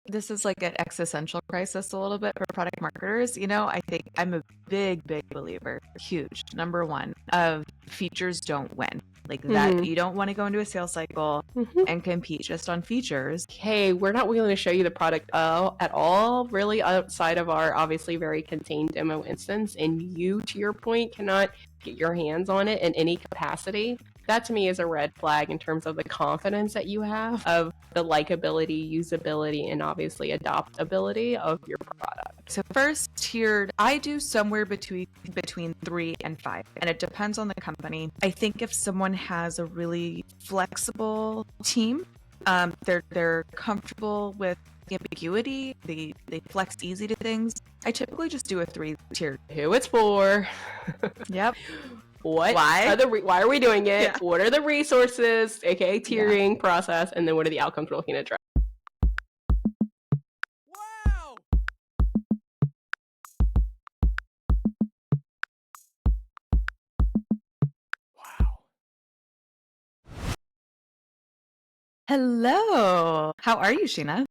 this is like an existential crisis a little bit for product marketers. I think I'm a big, big believer, huge, number one, of features don't win. Like that, you don't want to go into a sales cycle and compete just on features. Hey, we're not willing to show you the product at all, really, outside of our obviously very contained demo instance. And you, to your point, cannot get your hands on it in any capacity. That to me is a red flag in terms of the confidence that you have of the likability, usability, and obviously adoptability of your product. So first tiered, I do somewhere between 3 and 5, and it depends on the company. I think if someone has a really flexible team, they're comfortable with the ambiguity, they flex easy to things, I typically just do a 3-tier. Who it's for. Yep. Why? Why are we doing it? Yeah. What are the resources, aka tiering process, and then what are the outcomes we're looking to drive? Wow! Wow. Hello. How are you, Shyna?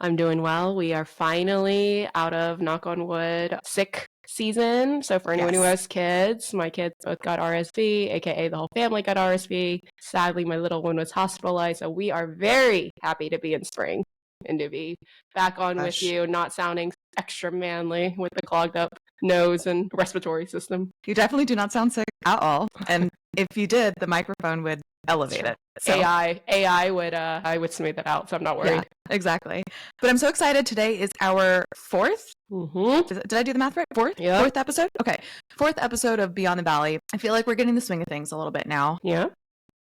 I'm doing well. We are finally out of, knock on wood, sick season. So for anyone who has kids, my kids both got RSV, aka the whole family got RSV. Sadly, my little one was hospitalized. So we are very happy to be in spring and to be back on with you, not sounding extra manly with the clogged up nose and respiratory system. You definitely do not sound sick at all. And if you did, the microphone would elevate it. So AI would smooth it out, so I'm not worried. Yeah, exactly. But I'm so excited. Today is our fourth. Did I do the math right? Fourth episode? Okay. Fourth episode of Beyond the Valley. I feel like we're getting the swing of things a little bit now. Yeah.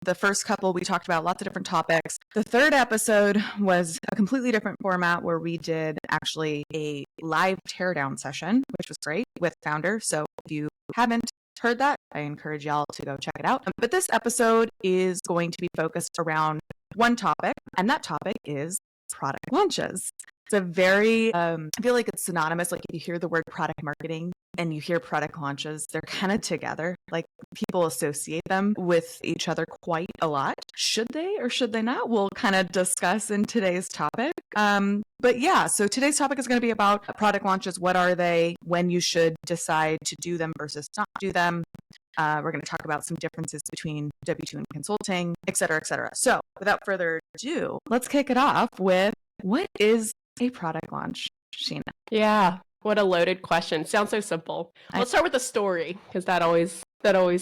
The first couple, we talked about lots of different topics. The third episode was a completely different format where we did actually a live teardown session, which was great with Founder. So if you haven't heard that, I encourage y'all to go check it out. But this episode is going to be focused around one topic, and that topic is product launches. It's a very, I feel like it's synonymous. Like if you hear the word product marketing and you hear product launches, they're kind of together. Like people associate them with each other quite a lot. Should they or should they not? We'll kind of discuss in today's topic. But yeah, so today's topic is going to be about product launches. What are they? When you should decide to do them versus not do them. We're going to talk about some differences between W2 and consulting, et cetera, et cetera. So without further ado, let's kick it off with what is a product launch, Shyna? Yeah, what a loaded question. Sounds so simple. Let's start with the story because that always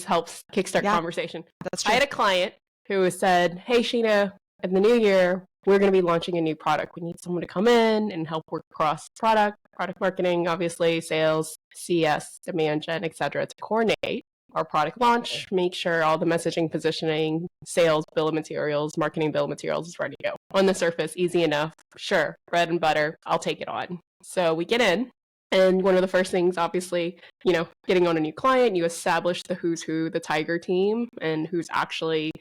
helps kickstart conversation. That's true. I had a client who said, "Hey, Shyna, in the new year, we're going to be launching a new product. We need someone to come in and help work across product marketing, obviously, sales, CS, demand gen, et cetera, to coordinate our product launch, make sure all the messaging, positioning, sales, bill of materials, marketing bill of materials is ready to go." On the surface, easy enough. Sure, bread and butter, I'll take it on. So we get in, and one of the first things, obviously, getting on a new client, you establish the who's who, the tiger team, and who's actually,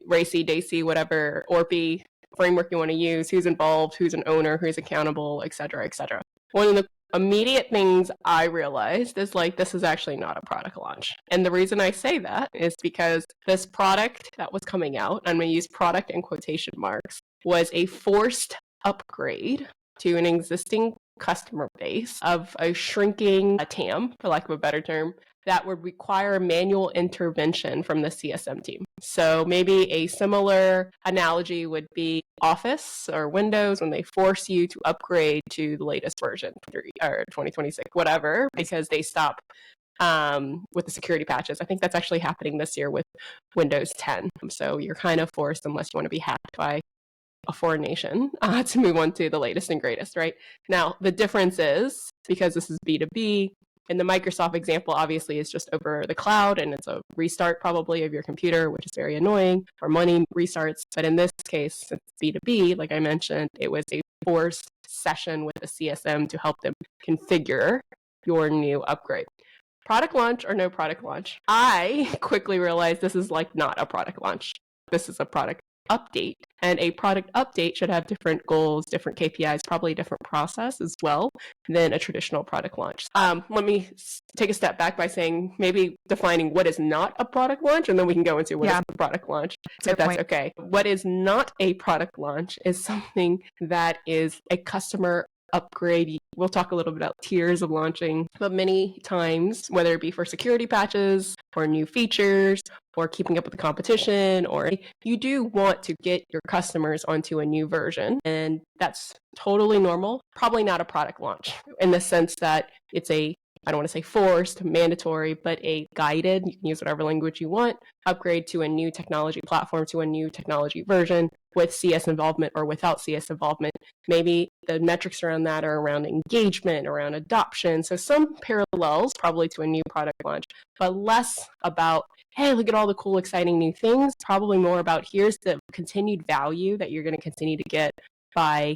racy, daisy, whatever, ORPE framework you want to use, who's involved, who's an owner, who's accountable, et cetera, et cetera. One of the immediate things I realized is this is actually not a product launch. And the reason I say that is because this product that was coming out, I'm going to use product in quotation marks, was a forced upgrade to an existing customer base of a shrinking TAM, for lack of a better term, that would require manual intervention from the CSM team. So maybe a similar analogy would be Office or Windows when they force you to upgrade to the latest version or 2026, whatever, because they stop with the security patches. I think that's actually happening this year with Windows 10. So you're kind of forced, unless you want to be hacked by a foreign nation, to move on to the latest and greatest, right? Now, the difference is, because this is B2B, and the Microsoft example obviously is just over the cloud, and it's a restart probably of your computer, which is very annoying, or money restarts. But in this case, since it's B2B, like I mentioned, it was a forced session with the CSM to help them configure your new upgrade. Product launch or no product launch? I quickly realized this is not a product launch. This is a product update. And a product update should have different goals, different KPIs, probably a different process as well than a traditional product launch. Let me take a step back by saying maybe defining what is not a product launch, and then we can go into what is a product launch, if that's okay. What is not a product launch is something that is a customer upgrade. We'll talk a little bit about tiers of launching, but many times, whether it be for security patches or new features or keeping up with the competition, or you do want to get your customers onto a new version. And that's totally normal. Probably not a product launch in the sense that it's I don't want to say forced, mandatory, but a guided, you can use whatever language you want, upgrade to a new technology platform, to a new technology version with CS involvement or without CS involvement. Maybe the metrics around that are around engagement, around adoption. So some parallels probably to a new product launch, but less about, hey, look at all the cool, exciting new things. Probably more about here's the continued value that you're going to continue to get by,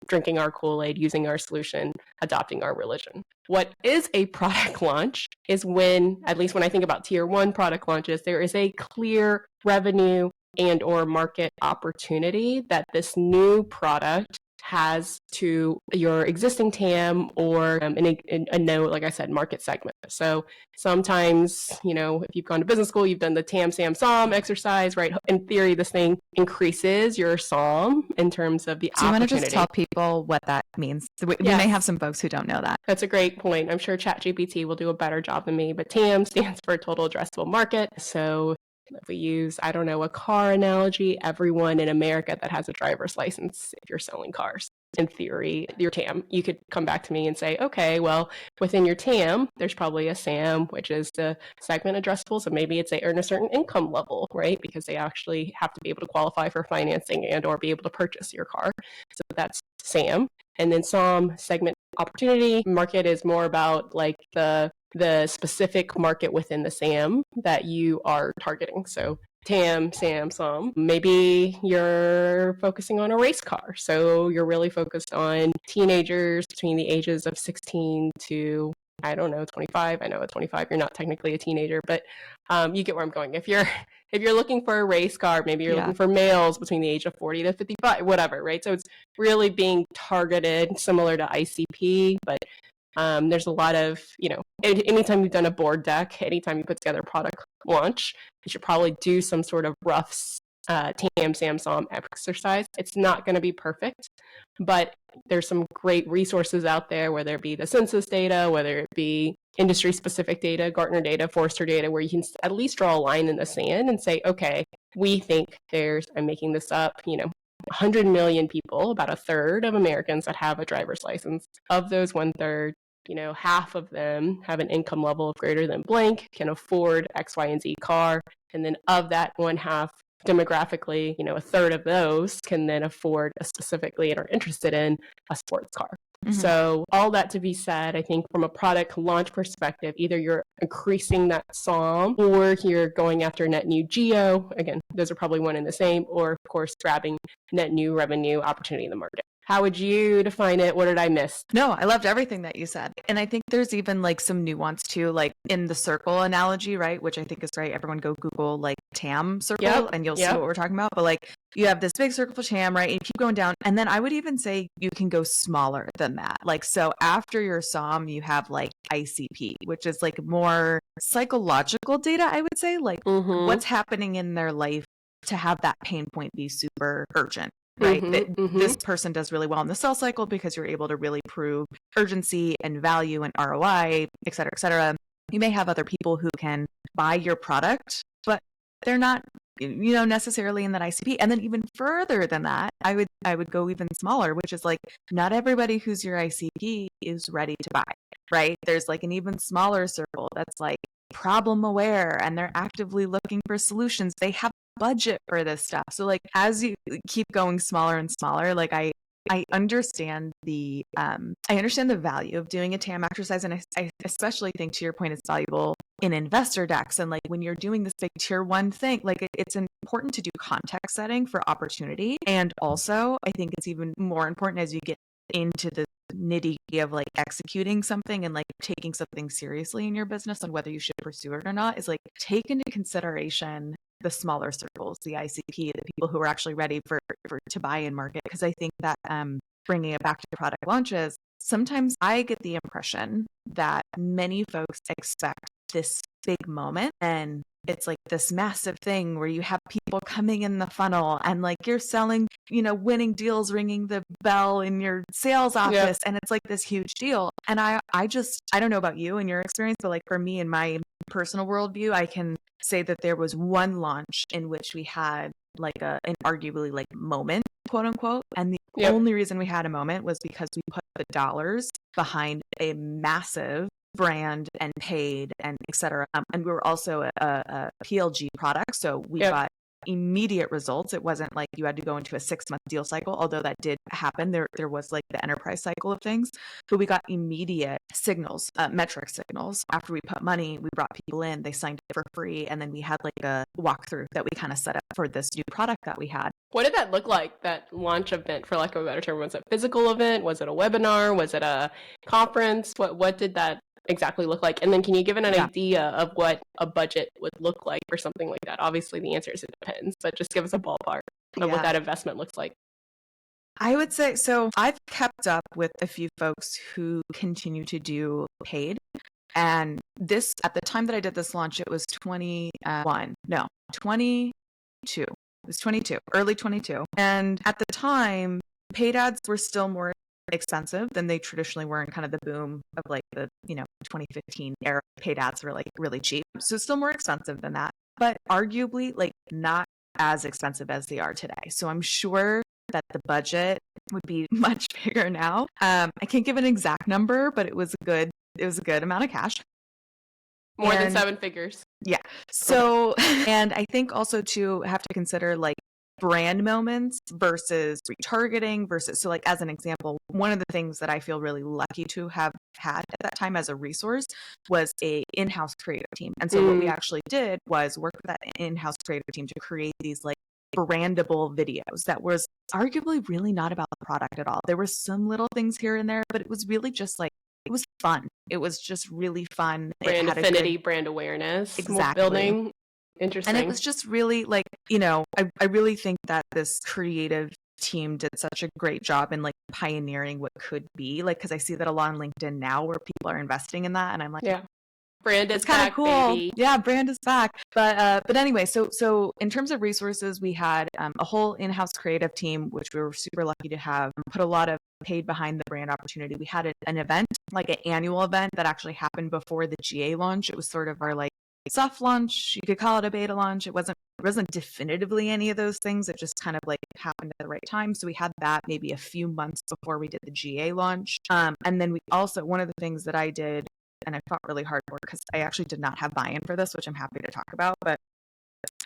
drinking our Kool-Aid, using our solution, adopting our religion. What is a product launch is when, at least when I think about tier 1 product launches, there is a clear revenue and or market opportunity that this new product has to your existing TAM or a no, like I said, market segment. So sometimes, if you've gone to business school, you've done the TAM, SAM, SOM exercise, right? In theory, this thing increases your SOM in terms of the opportunity. Do you want to just tell people what that means? We may have some folks who don't know that. That's a great point. I'm sure ChatGPT will do a better job than me, but TAM stands for total addressable market. So if we use, a car analogy, everyone in America that has a driver's license, if you're selling cars, in theory, your TAM, you could come back to me and say, okay, well, within your TAM, there's probably a SAM, which is the segment addressable. So maybe it's they earn a certain income level, right? Because they actually have to be able to qualify for financing and or be able to purchase your car. So that's SAM. And then SOM, segment opportunity. Market is more about like the specific market within the SAM that you are targeting. So TAM, SAM, SOM. Maybe you're focusing on a race car. So you're really focused on teenagers between the ages of 16 to 25. I know at 25 you're not technically a teenager, but you get where I'm going. If you're looking for a race car, maybe you're looking for males between the age of 40 to 55, whatever, right? So it's really being targeted, similar to ICP, but there's a lot of, anytime you've done a board deck, anytime you put together a product launch, you should probably do some sort of rough TAM, SAM, SOM exercise. It's not going to be perfect, but there's some great resources out there, whether it be the census data, whether it be industry-specific data, Gartner data, Forrester data, where you can at least draw a line in the sand and say, okay, we think I'm making this up, 100 million people, about a third of Americans that have a driver's license. Of those 1/3, half of them have an income level of greater than blank, can afford X, Y, and Z car. And then of that 1/2, demographically, a third of those can then afford specifically and are interested in a sports car. Mm-hmm. So all that to be said, I think from a product launch perspective, either you're increasing that SOM or you're going after net new geo. Again, those are probably one and the same, or of course, grabbing net new revenue opportunity in the market. How would you define it? What did I miss? No, I loved everything that you said. And I think there's even like some nuance too, like in the circle analogy, right? Which I think is great. Everyone go Google like TAM circle and you'll see what we're talking about. But like you have this big circle for TAM, right? And you keep going down. And then I would even say you can go smaller than that. Like, so after your SOM, you have like ICP, which is like more psychological data, I would say, like what's happening in their life to have that pain point be super urgent. Right. This person does really well in the sales cycle because you're able to really prove urgency and value and ROI, et cetera, et cetera. You may have other people who can buy your product, but they're not, necessarily in that ICP. And then even further than that, I would go even smaller, which is like, not everybody who's your ICP is ready to buy, right? There's like an even smaller circle that's like problem aware and they're actively looking for solutions. They have budget for this stuff. So like as you keep going smaller and smaller, like I understand the value of doing a TAM exercise, and I especially think, to your point, it's valuable in investor decks. And like when you're doing this big tier 1 thing, like it's important to do context setting for opportunity, and also I think it's even more important as you get into the nitty of like executing something and like taking something seriously in your business and whether you should pursue it or not, is like take into consideration the smaller circles, the ICP, the people who are actually ready for to buy in market. Because I think that bringing it back to product launches, sometimes I get the impression that many folks expect this big moment, and it's like this massive thing where you have people coming in the funnel and like you're selling, winning deals, ringing the bell in your sales office. And it's like this huge deal. And I don't know about you and your experience, but like for me in my personal worldview, I can say that there was one launch in which we had like an arguably like moment, quote unquote. And the only reason we had a moment was because we put the dollars behind a massive brand and paid and et cetera. And we were also a PLG product. So we got immediate results. It wasn't like you had to go into a 6-month deal cycle, although that did happen. There was like the enterprise cycle of things, but we got immediate signals, metric signals. After we put money, we brought people in, they signed it for free. And then we had like a walkthrough that we kind of set up for this new product that we had. What did that look like, that launch event, for lack of a better term? Was it a physical event? Was it a webinar? Was it a conference? What did that exactly look like? And then can you give an idea of what a budget would look like for something like that? Obviously the answer is it depends, but just give us a ballpark of what that investment looks like. I would say, so I've kept up with a few folks who continue to do paid. And this, at the time that I did this launch, it was 22. It was 22, early 22. And at the time, paid ads were still more expensive than they traditionally were in kind of the boom of like the 2015 era. Paid ads were like really cheap, so still more expensive than that, but arguably like not as expensive as they are today. So I'm sure that the budget would be much bigger now. I can't give an exact number, but it was a good amount of cash. More than 7 figures. Yeah. So, and I think also to have to consider like brand moments versus retargeting versus, so like as an example, one of the things that I feel really lucky to have had at that time as a resource was a in-house creative team. And so what we actually did was work with that in-house creative team to create these like brandable videos that was arguably really not about the product at all. There were some little things here and there, but it was really just like, it was fun. It was just really fun. Brand affinity, brand awareness, building. Interesting. And it was just really like, I really think that this creative team did such a great job in like pioneering what could be, like, because I see that a lot on LinkedIn now where people are investing in that, and I'm like, brand is kind of back, cool. baby. Yeah, brand is back. But anyway, so in terms of resources, we had a whole in-house creative team, which we were super lucky to have, put a lot of paid behind the brand opportunity. We had an event, like an annual event that actually happened before the GA launch. It was sort of our like soft launch. You could call it a beta launch. It wasn't definitively any of those things. It just kind of like happened at the right time. So we had that maybe a few months before we did the GA launch. And then we also, one of the things that I did, and I fought really hard for it because I actually did not have buy-in for this, which I'm happy to talk about, but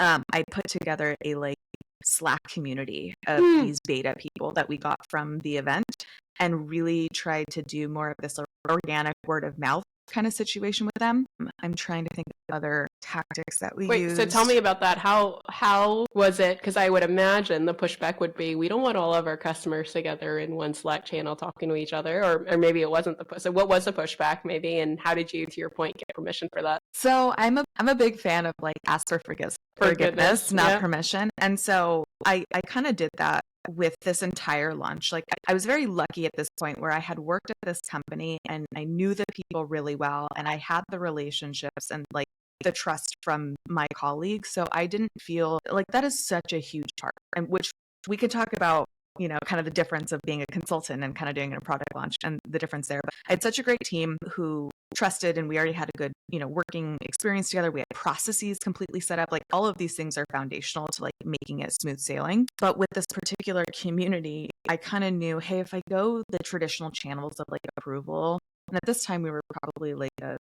I put together a like Slack community of these beta people that we got from the event and really tried to do more of this organic word of mouth kind of situation with them. I'm trying to think of other tactics that we used. So tell me about that. How was it? Because I would imagine the pushback would be, we don't want all of our customers together in one Slack channel talking to each other, or maybe it wasn't so what was the pushback maybe, and how did you, to your point, get permission for that? So I'm a big fan of like ask for forgiveness, not permission. And so I kind of did that with this entire launch. Like I was very lucky at this point where I had worked at this company and I knew the people really well and I had the relationships and like the trust from my colleagues. So I didn't feel like that is such a huge part, and which we could talk about, kind of the difference of being a consultant and kind of doing a product launch and the difference there. But I had such a great team who trusted, and we already had a good, working experience together. We had processes completely set up. Like all of these things are foundational to like making it smooth sailing. But with this particular community, I kind of knew, hey, if I go the traditional channels of like approval, and at this time we were probably like a,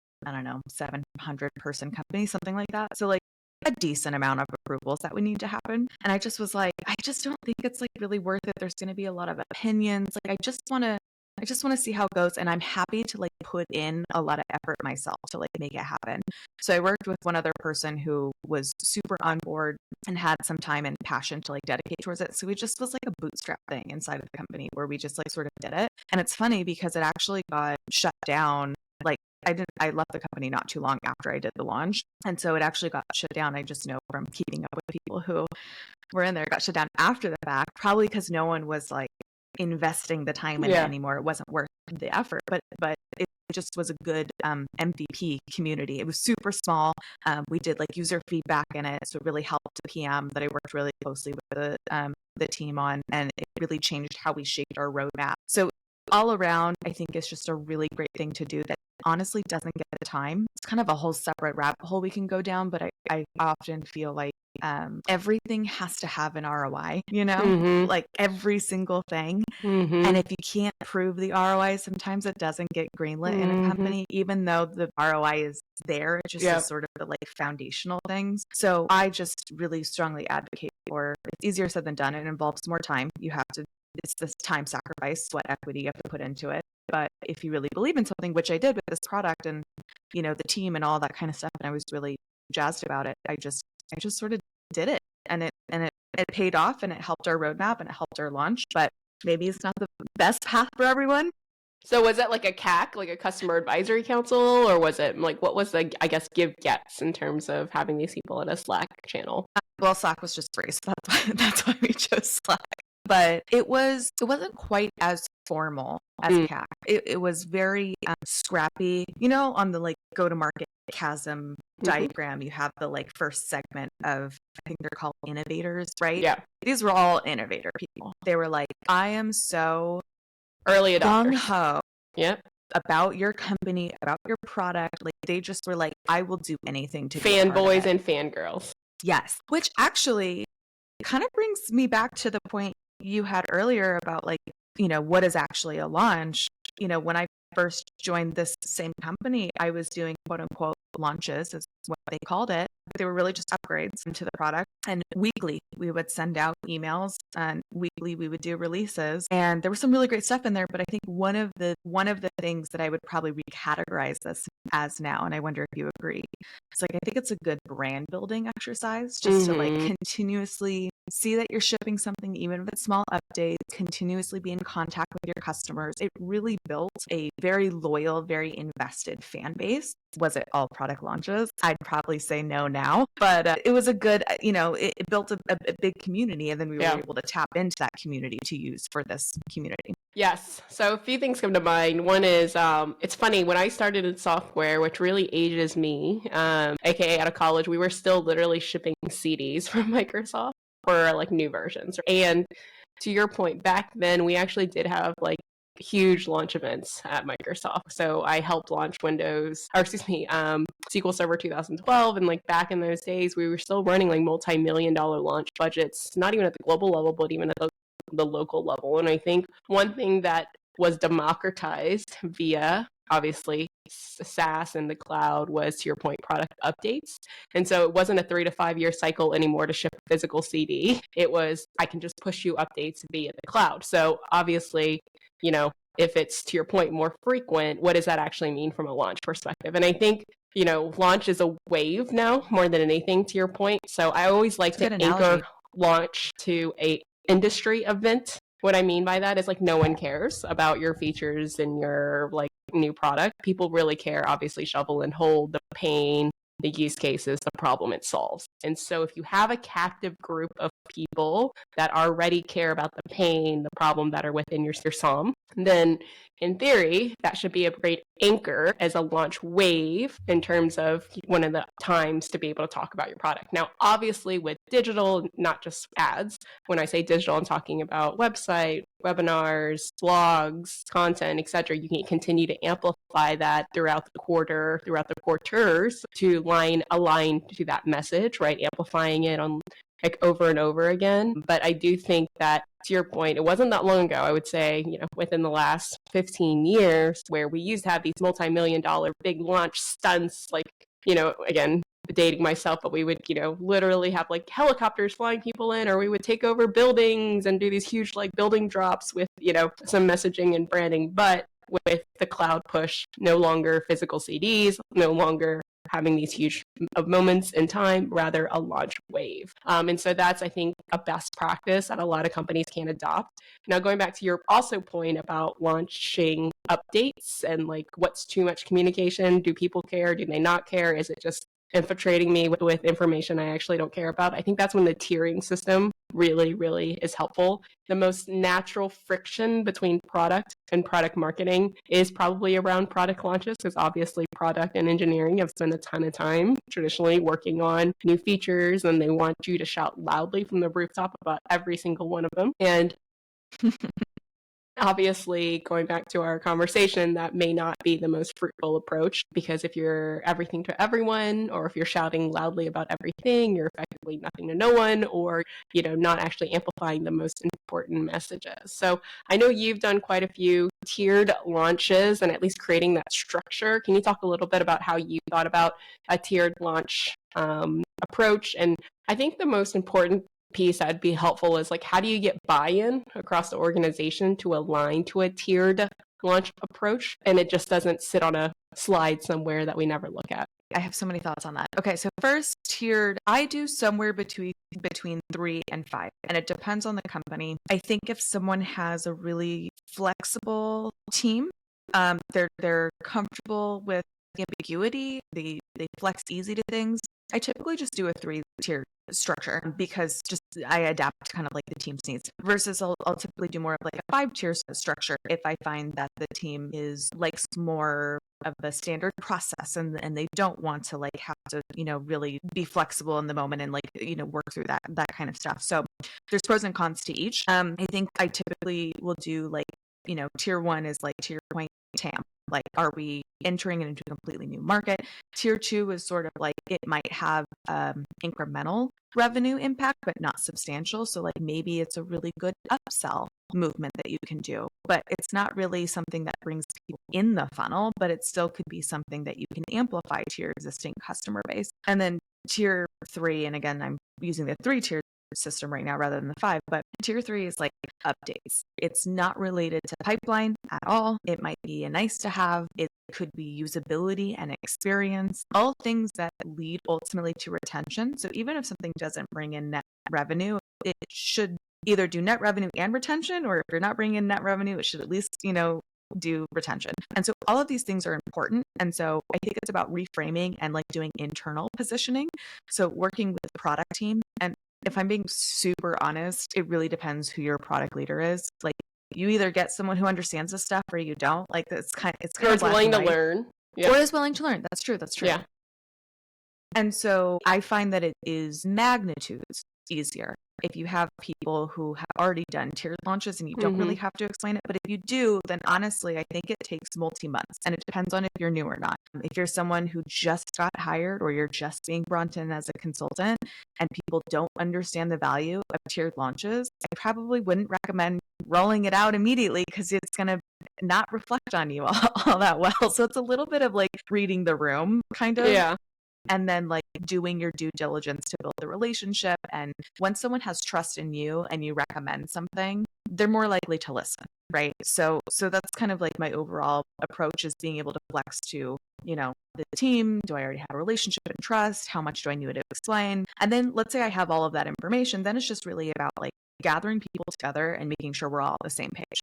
700 person company, something like that. So like a decent amount of approvals that would need to happen. And I just was like, I just don't think it's like really worth it. There's going to be a lot of opinions. Like I just want to see how it goes. And I'm happy to like put in a lot of effort myself to like make it happen. So I worked with one other person who was super on board and had some time and passion to like dedicate towards it. So we just was like a bootstrap thing inside of the company where we just like sort of did it. And it's funny because it actually got shut down like I left the company not too long after I did the launch. And so it actually got shut down. I just know from keeping up with people who were in there, it got shut down after the fact, probably because no one was like investing the time in it anymore. It wasn't worth the effort, but it just was a good MVP community. It was super small. We did like user feedback in it, so it really helped the PM that I worked really closely with the team on, and it really changed how we shaped our roadmap. So all around, I think it's just a really great thing to do that honestly doesn't get the time. It's kind of a whole separate rabbit hole we can go down, but I often feel like everything has to have an ROI, like every single thing. And if you can't prove the ROI, sometimes it doesn't get greenlit in a company, even though the ROI is there. It just is sort of the like foundational things. So I just really strongly advocate for, it's easier said than done. It involves more time. It's this time sacrifice, sweat equity you have to put into it. But if you really believe in something, which I did with this product and, the team and all that kind of stuff, and I was really jazzed about it, I just sort of did it, and it paid off, and it helped our roadmap, and it helped our launch. But maybe it's not the best path for everyone. So was it like a CAC, like a customer advisory council, or was it like, what was the, I guess, give gets in terms of having these people in a Slack channel? Well, Slack was just free, so that's why we chose Slack. But it wasn't quite as formal as CAC. It was very scrappy. On the like go-to-market chasm diagram, you have the like first segment of, I think they're called innovators, right? Yeah. These were all innovator people. They were like, I am so early adopters. gung-ho Yep. about your company, about your product. Like they just were like, I will do anything to fanboys and fangirls. Yes. Which actually kind of brings me back to the point you had earlier about like, what is actually a launch? When I first joined this same company, I was doing quote unquote launches, is what they called it. But they were really just upgrades into the product. And weekly, we would send out emails, and weekly we would do releases. And there was some really great stuff in there. But I think one of the things that I would probably recategorize this as now, and I wonder if you agree, it's like I think it's a good brand building exercise just to like continuously see that you're shipping something, even if it's small updates, continuously be in contact with your customers. It really built a very loyal, very invested fan base. Was it all product launches? I'd probably say no now, but it was a good, it built a big community, and then we were able to tap into that community to use for this community. Yes. So a few things come to mind. One is, it's funny, when I started in software, which really ages me, aka out of college, we were still literally shipping CDs from Microsoft for like new versions. And to your point, back then we actually did have like huge launch events at Microsoft. So I helped launch SQL Server 2012. And like back in those days, we were still running like multi-million-dollar launch budgets, not even at the global level, but even at the local level. And I think one thing that was democratized via obviously SaaS and the cloud was, to your point, product updates. And so it wasn't a 3 to 5 year cycle anymore to ship a physical CD. It was, I can just push you updates via the cloud. So obviously, if it's, to your point, more frequent, what does that actually mean from a launch perspective? And I think, launch is a wave now more than anything, to your point. So I always like to anchor launch to a industry event. What I mean by that is like no one cares about your features and your like new product. People really care, obviously, shovel and hold, the pain, the use cases, the problem it solves. And so if you have a captive group of people that already care about the pain, the problem that are within your SOM, then in theory, that should be a great anchor as a launch wave in terms of one of the times to be able to talk about your product. Now, obviously with digital, not just ads, when I say digital, I'm talking about website, webinars, blogs, content, etc. You can continue to amplify that throughout the quarter, throughout the quarters to align to that message, right? Amplifying it on like over and over again. But I do think that, to your point, it wasn't that long ago, I would say, within the last 15 years, where we used to have these multi-million-dollar big launch stunts, like, again, dating myself, but we would, literally have like helicopters flying people in, or we would take over buildings and do these huge like building drops with, some messaging and branding. But with the cloud push, no longer physical CDs, no longer having these huge moments in time, rather a launch wave. And so that's, I think, a best practice that a lot of companies can adopt. Now, going back to your also point about launching updates and like what's too much communication? Do people care? Do they not care? Is it just infiltrating me with information I actually don't care about? I think that's when the tiering system really, really is helpful. The most natural friction between product and product marketing is probably around product launches, because obviously product and engineering have spent a ton of time traditionally working on new features, and they want you to shout loudly from the rooftop about every single one of them. And obviously, going back to our conversation, that may not be the most fruitful approach, because if you're everything to everyone, or if you're shouting loudly about everything, you're effectively nothing to no one, or, not actually amplifying the most important messages. So I know you've done quite a few tiered launches and at least creating that structure. Can you talk a little bit about how you thought about a tiered launch approach? And I think the most important piece that'd be helpful is like, how do you get buy-in across the organization to align to a tiered launch approach, and it just doesn't sit on a slide somewhere that we never look at? I have so many thoughts on that. Okay, so first, tiered, I do somewhere between 3 and 5, and it depends on the company. I think if someone has a really flexible team, they're comfortable with ambiguity, they flex easy to things. I typically just do a 3-tier structure, because just I adapt to kind of like the team's needs, versus I'll typically do more of like a 5-tier structure if I find that the team likes more of a standard process, and they don't want to like have to really be flexible in the moment and like work through that kind of stuff. So there's pros and cons to each. I think I typically will do like tier 1 is like to your point, TAM. Like, are we entering into a completely new market? Tier 2 is sort of like, it might have incremental revenue impact, but not substantial. So like maybe it's a really good upsell movement that you can do, but it's not really something that brings people in the funnel, but it still could be something that you can amplify to your existing customer base. And then tier 3, and again, I'm using the 3-tier system right now rather than the 5, but tier 3 is like updates. It's not related to pipeline at all. It might be a nice to have. It could be usability and experience, all things that lead ultimately to retention. So even if something doesn't bring in net revenue, it should either do net revenue and retention, or if you're not bringing in net revenue, it should at least do retention. And so all of these things are important. And so I think it's about reframing and like doing internal positioning. So working with the product team, and if I'm being super honest, it really depends who your product leader is. Like, you either get someone who understands this stuff or you don't. Like, it's kind of willing to learn. Or is willing to learn. That's true. Yeah. And so I find that it is magnitudes easier if you have people who have already done tiered launches and you don't really have to explain it. But if you do, then honestly, I think it takes multi-months, and it depends on if you're new or not. If you're someone who just got hired, or you're just being brought in as a consultant and people don't understand the value of tiered launches, I probably wouldn't recommend rolling it out immediately, because it's going to not reflect on you all that well. So it's a little bit of like reading the room kind of. Yeah. And then like doing your due diligence to build the relationship. And when someone has trust in you and you recommend something, they're more likely to listen, right? So that's kind of like my overall approach, is being able to flex to, the team. Do I already have a relationship and trust? How much do I need to explain? And then let's say I have all of that information, then it's just really about like gathering people together and making sure we're all on the same page.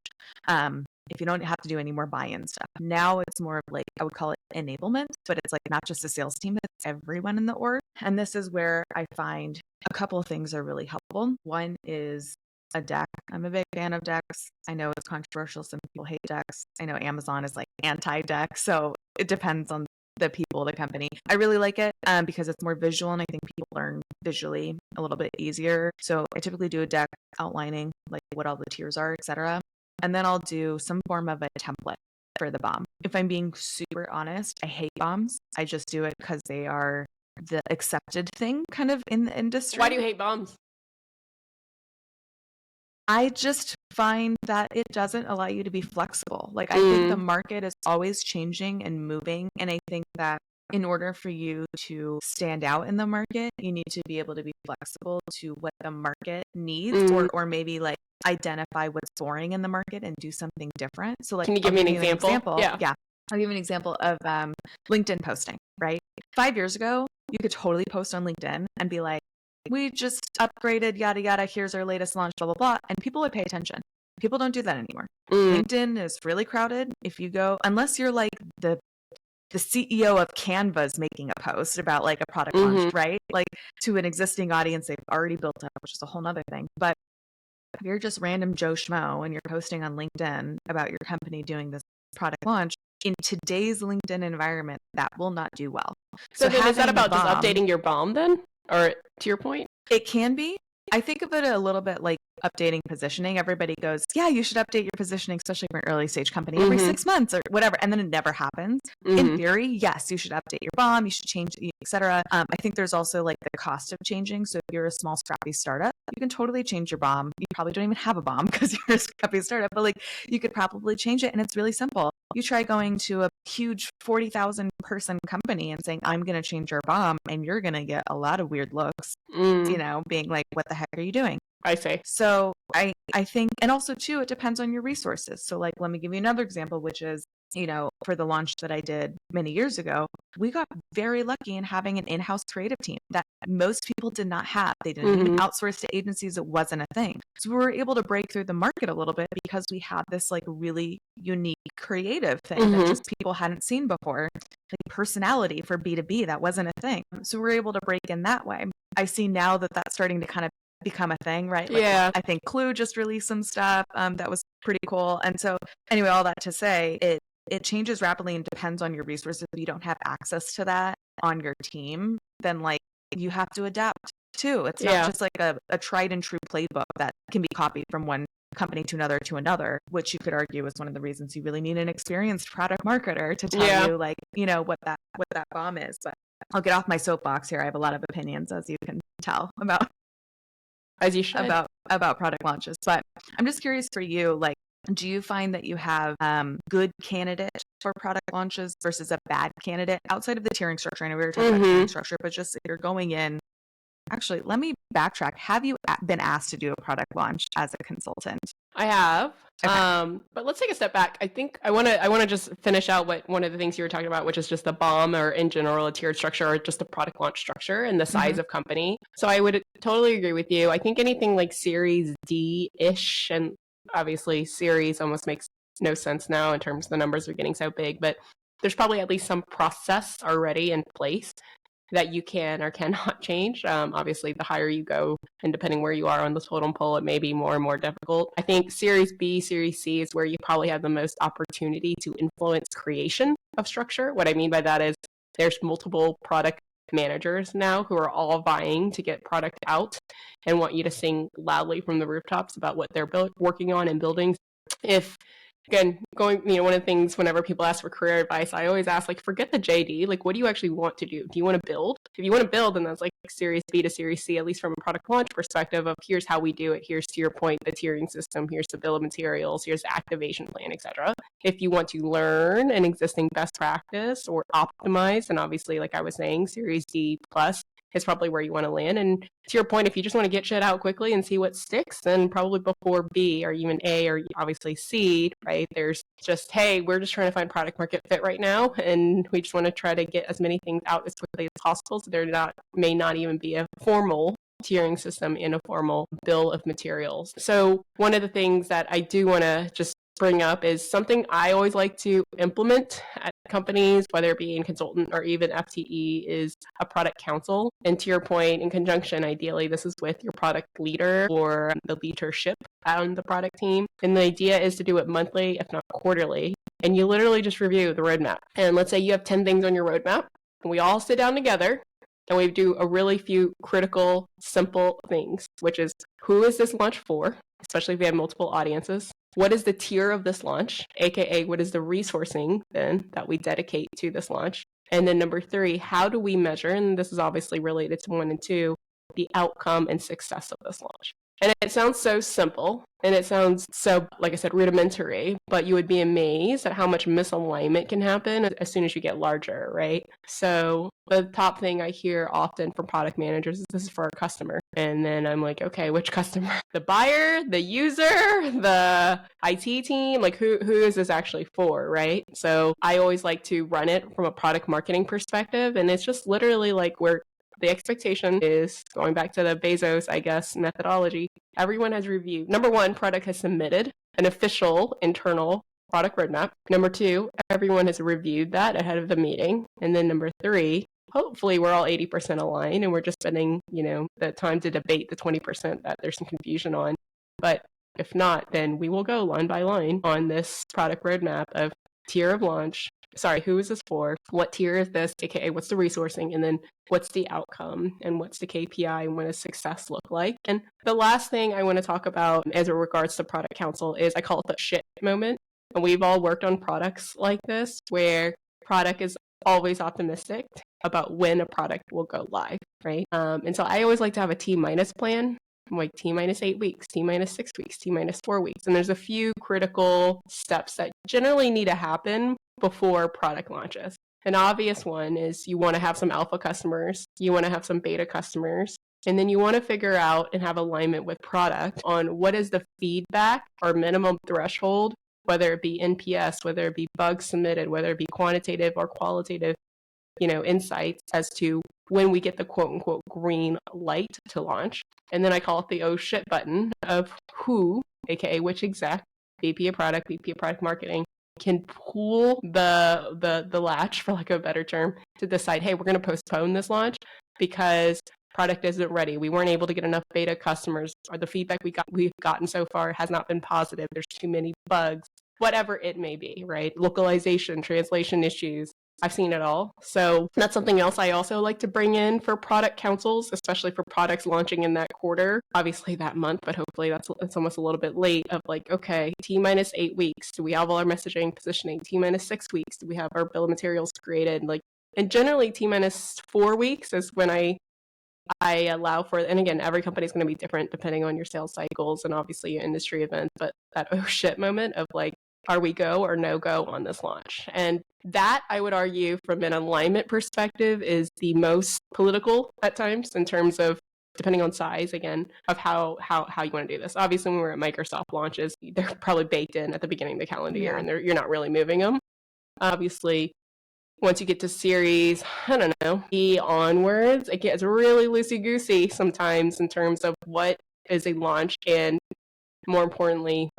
If you don't have to do any more buy-in stuff. Now it's more of like, I would call it enablement, but it's like not just the sales team, it's everyone in the org. And this is where I find a couple of things are really helpful. One is a deck. I'm a big fan of decks. I know it's controversial. Some people hate decks. I know Amazon is like anti-deck. So it depends on the people, the company. I really like it because it's more visual, and I think people learn visually a little bit easier. So I typically do a deck outlining like what all the tiers are, etc. And then I'll do some form of a template for the bomb. If I'm being super honest, I hate bombs. I just do it because they are the accepted thing kind of in the industry. Why do you hate bombs? I just find that it doesn't allow you to be flexible. Like, I think the market is always changing and moving. And I think that in order for you to stand out in the market, you need to be able to be flexible to what the market needs, or maybe like identify what's boring in the market and do something different. So like, can you give me an example? Yeah. I'll give you an example of LinkedIn posting, right? 5 years ago, you could totally post on LinkedIn and be like, we just upgraded, yada, yada, here's our latest launch, blah, blah, blah. And people would pay attention. People don't do that anymore. Mm. LinkedIn is really crowded. If you go, unless you're like the CEO of Canva's making a post about like a product launch, right? Like to an existing audience they've already built up, which is a whole nother thing. But if you're just random Joe Schmo and you're posting on LinkedIn about your company doing this product launch, in today's LinkedIn environment, that will not do well. So then is that having the about just bomb- updating your bomb then? Or to your point? It can be. I think of it a little bit like updating positioning. Everybody goes, yeah, you should update your positioning, especially for an early stage company, every 6 months or whatever. And then it never happens. In theory, yes, you should update your bomb, you should change, etc. I think there's also like the cost of changing. So if you're a small, scrappy startup, you can totally change your bomb. You probably don't even have a bomb because you're a scrappy startup, but like you could probably change it. And it's really simple. You try going to a huge 40,000 person company and saying, I'm going to change your bomb, and you're going to get a lot of weird looks, being like, what the heck are you doing? I see. So I think, and also too, it depends on your resources. So like, let me give you another example, which is, for the launch that I did many years ago, we got very lucky in having an in-house creative team that most people did not have. They didn't even outsource to agencies. It wasn't a thing. So we were able to break through the market a little bit because we had this like really unique creative thing that just people hadn't seen before, like personality for B2B. That wasn't a thing. So we're able to break in that way. I see now that that's starting to kind of become a thing, right? Like, yeah. I think Clue just released some stuff that was pretty cool. And so anyway, all that to say, it changes rapidly and depends on your resources. If you don't have access to that on your team, then like you have to adapt too. It's not just like a tried and true playbook that can be copied from one company to another, which you could argue is one of the reasons you really need an experienced product marketer to tell you like, what that bomb is. But I'll get off my soapbox here. I have a lot of opinions, as you can tell, about as you should about product launches. But I'm just curious for you, like, do you find that you have good candidate for product launches versus a bad candidate outside of the tiering structure? I know we were talking about tiering structure, but just if you're going in. Actually, let me backtrack. Have you been asked to do a product launch as a consultant? I have. Okay. But let's take a step back. I think I want to just finish out what one of the things you were talking about, which is just the bomb, or in general a tiered structure, or just the product launch structure and the size of company. So I would totally agree with you. I think anything like Series D-ish, and obviously Series almost makes no sense now in terms of the numbers are getting so big, but there's probably at least some process already in place that you can or cannot change. Obviously, the higher you go, and depending where you are on the totem pole, it may be more and more difficult. I think Series B, Series C is where you probably have the most opportunity to influence creation of structure. What I mean by that is there's multiple product managers now who are all vying to get product out and want you to sing loudly from the rooftops about what they're working on and building. Again, one of the things whenever people ask for career advice, I always ask, like, forget the JD. Like, what do you actually want to do? Do you want to build? If you want to build, then that's like Series B to Series C, at least from a product launch perspective of here's how we do it. Here's, to your point, the tiering system. Here's the bill of materials. Here's the activation plan, etc. If you want to learn an existing best practice or optimize, and obviously, like I was saying, Series D plus is probably where you want to land. And to your point, if you just want to get shit out quickly and see what sticks, then probably before B or even A or obviously C, right? There's just, hey, we're just trying to find product market fit right now, and we just want to try to get as many things out as quickly as possible. So there may not even be a formal tiering system in a formal bill of materials. So one of the things that I do want to just bring up is something I always like to implement at companies, whether it be in consultant or even FTE, is a product council. And to your point, in conjunction, ideally, this is with your product leader or the leadership on the product team. And the idea is to do it monthly, if not quarterly. And you literally just review the roadmap. And let's say you have 10 things on your roadmap, and we all sit down together and we do a really few critical, simple things, which is, who is this launch for? Especially if we have multiple audiences. What is the tier of this launch? AKA, what is the resourcing then that we dedicate to this launch? And then number 3, how do we measure, and this is obviously related to 1 and 2, the outcome and success of this launch? And it sounds so simple, and it sounds so, like I said, rudimentary, but you would be amazed at how much misalignment can happen as soon as you get larger, right? So the top thing I hear often from product managers is, this is for our customer. And then I'm like, okay, which customer? The buyer, the user, the IT team? Like, who is this actually for, right? So I always like to run it from a product marketing perspective, and it's just literally like, the expectation is, going back to the Bezos, I guess, methodology, everyone has reviewed. Number one, product has submitted an official internal product roadmap. Number two, everyone has reviewed that ahead of the meeting. And then number three, hopefully we're all 80% aligned and we're just spending, the time to debate the 20% that there's some confusion on. But if not, then we will go line by line on this product roadmap of tier of launch. Sorry, who is this for? What tier is this? AKA, what's the resourcing? And then what's the outcome? And what's the KPI? And what does success look like? And the last thing I want to talk about as it regards to product council is, I call it the shit moment. And we've all worked on products like this where product is always optimistic about when a product will go live, right? And so I always like to have a T-minus plan. Like T-minus 8 weeks, T-minus 6 weeks, T-minus 4 weeks. And there's a few critical steps that generally need to happen before product launches. An obvious one is you want to have some alpha customers, you want to have some beta customers, and then you want to figure out and have alignment with product on what is the feedback or minimum threshold, whether it be NPS, whether it be bugs submitted, whether it be quantitative or qualitative, insights as to when we get the quote unquote green light to launch. And then I call it the oh shit button of who, aka which exec, VP of product, VP of product marketing, can pull the latch, for lack of a better term, to decide, hey, we're going to postpone this launch because product isn't ready. We weren't able to get enough beta customers, or the feedback we've gotten so far has not been positive. There's too many bugs, whatever it may be, right? Localization, translation issues. I've seen it all. So that's something else I also like to bring in for product councils, especially for products launching in that quarter, obviously that month, but hopefully that's almost a little bit late of like, okay, T-minus 8 weeks. Do we have all our messaging positioning? T-minus 6 weeks. Do we have our bill of materials created? And generally T-minus 4 weeks is when I allow for, and again, every company is going to be different depending on your sales cycles and obviously your industry events, but that oh shit moment of like, are we go or no go on this launch? And that, I would argue, from an alignment perspective, is the most political at times in terms of, depending on size, again, of how you want to do this. Obviously, when we're at Microsoft launches, they're probably baked in at the beginning of the calendar year, and you're not really moving them. Obviously, once you get to series, I don't know, E onwards, it gets really loosey-goosey sometimes in terms of what is a launch, and more importantly,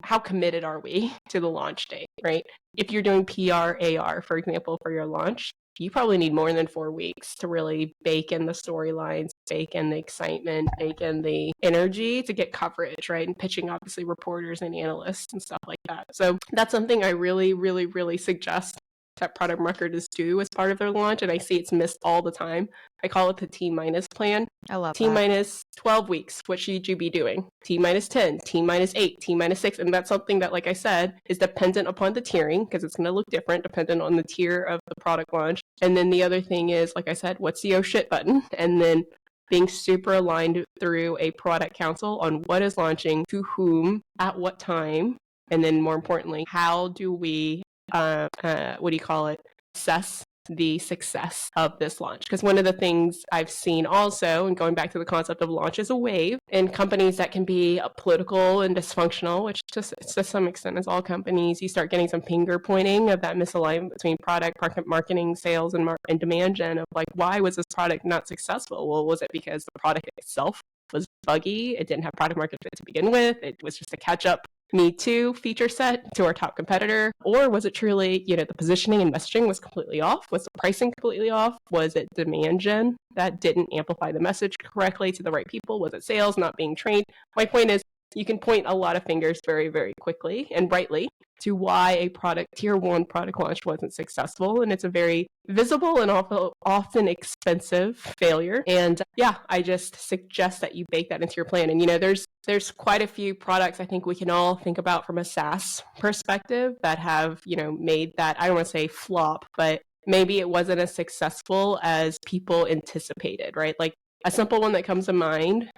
how committed are we to the launch date, right? If you're doing PR, AR, for example, for your launch, you probably need more than 4 weeks to really bake in the storylines, bake in the excitement, bake in the energy to get coverage, right? And pitching, obviously, reporters and analysts and stuff like that. So that's something I really, really, really suggest that product marketers do as part of their launch, and I see it's missed all the time. I call it the T-minus plan. I love T-minus 12 weeks, what should you be doing? T-minus 10, T-minus 8, T-minus 6, and that's something that, like I said, is dependent upon the tiering, because it's going to look different dependent on the tier of the product launch. And then the other thing is, like I said, what's the oh shit button? And then being super aligned through a product council on what is launching, to whom, at what time, and then more importantly, how do we assess the success of this launch? Because one of the things I've seen also, and going back to the concept of launch as a wave, in companies that can be political and dysfunctional, which to some extent is all companies, you start getting some finger pointing of that misalignment between product, marketing, sales, and demand gen of like, why was this product not successful? Well, was it because the product itself was buggy? It didn't have product market fit to begin with. It was just a catch up Me Too feature set to our top competitor? Or was it truly, the positioning and messaging was completely off? Was the pricing completely off? Was it demand gen that didn't amplify the message correctly to the right people? Was it sales not being trained? My point is, you can point a lot of fingers very, very quickly and brightly to why a tier 1 product launch wasn't successful. And it's a very visible and often expensive failure. And I just suggest that you bake that into your plan. And, there's quite a few products I think we can all think about from a SaaS perspective that have, made that, I don't want to say flop, but maybe it wasn't as successful as people anticipated, right? Like, a simple one that comes to mind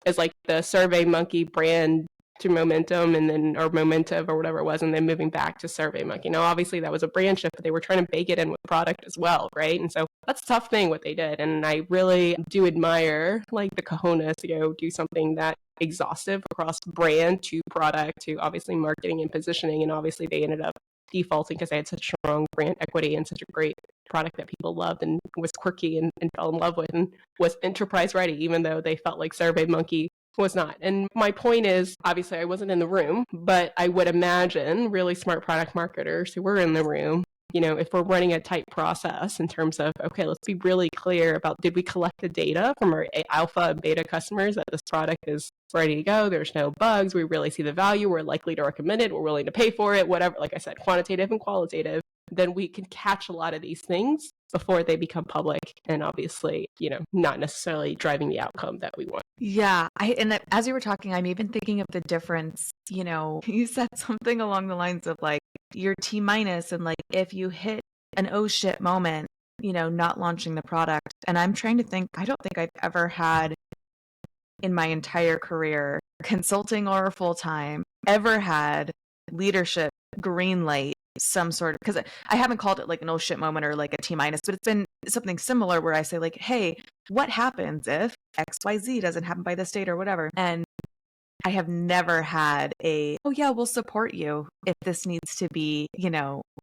is like the SurveyMonkey brand to Momentum, and then, or Momentive or whatever it was, and then moving back to SurveyMonkey. Now, obviously that was a brand shift, but they were trying to bake it in with product as well, right? And so that's a tough thing what they did. And I really do admire like the cojones to go do something that exhaustive across brand to product to obviously marketing and positioning. And obviously they ended up defaulting because they had such strong brand equity and such a great product that people loved and was quirky and fell in love with and was enterprise ready, even though they felt like SurveyMonkey was not. And my point is, obviously I wasn't in the room, but I would imagine really smart product marketers who were in the room, if we're running a tight process in terms of, okay, let's be really clear about, did we collect the data from our alpha and beta customers that this product is ready to go? There's no bugs. We really see the value. We're likely to recommend it. We're willing to pay for it, whatever. Like I said, quantitative and qualitative. Then we can catch a lot of these things before they become public and obviously, not necessarily driving the outcome that we want. Yeah. As you were talking, I'm even thinking of the difference, you said something along the lines of like your T minus and like if you hit an oh shit moment, not launching the product. And I'm trying to think, I don't think I've ever had in my entire career, consulting or full-time, ever had leadership green light some sort of, because I haven't called it like an oh shit moment or like a T minus, but it's been something similar where I say like, hey, what happens if XYZ doesn't happen by this date or whatever? And I have never had oh yeah, we'll support you if this needs to be,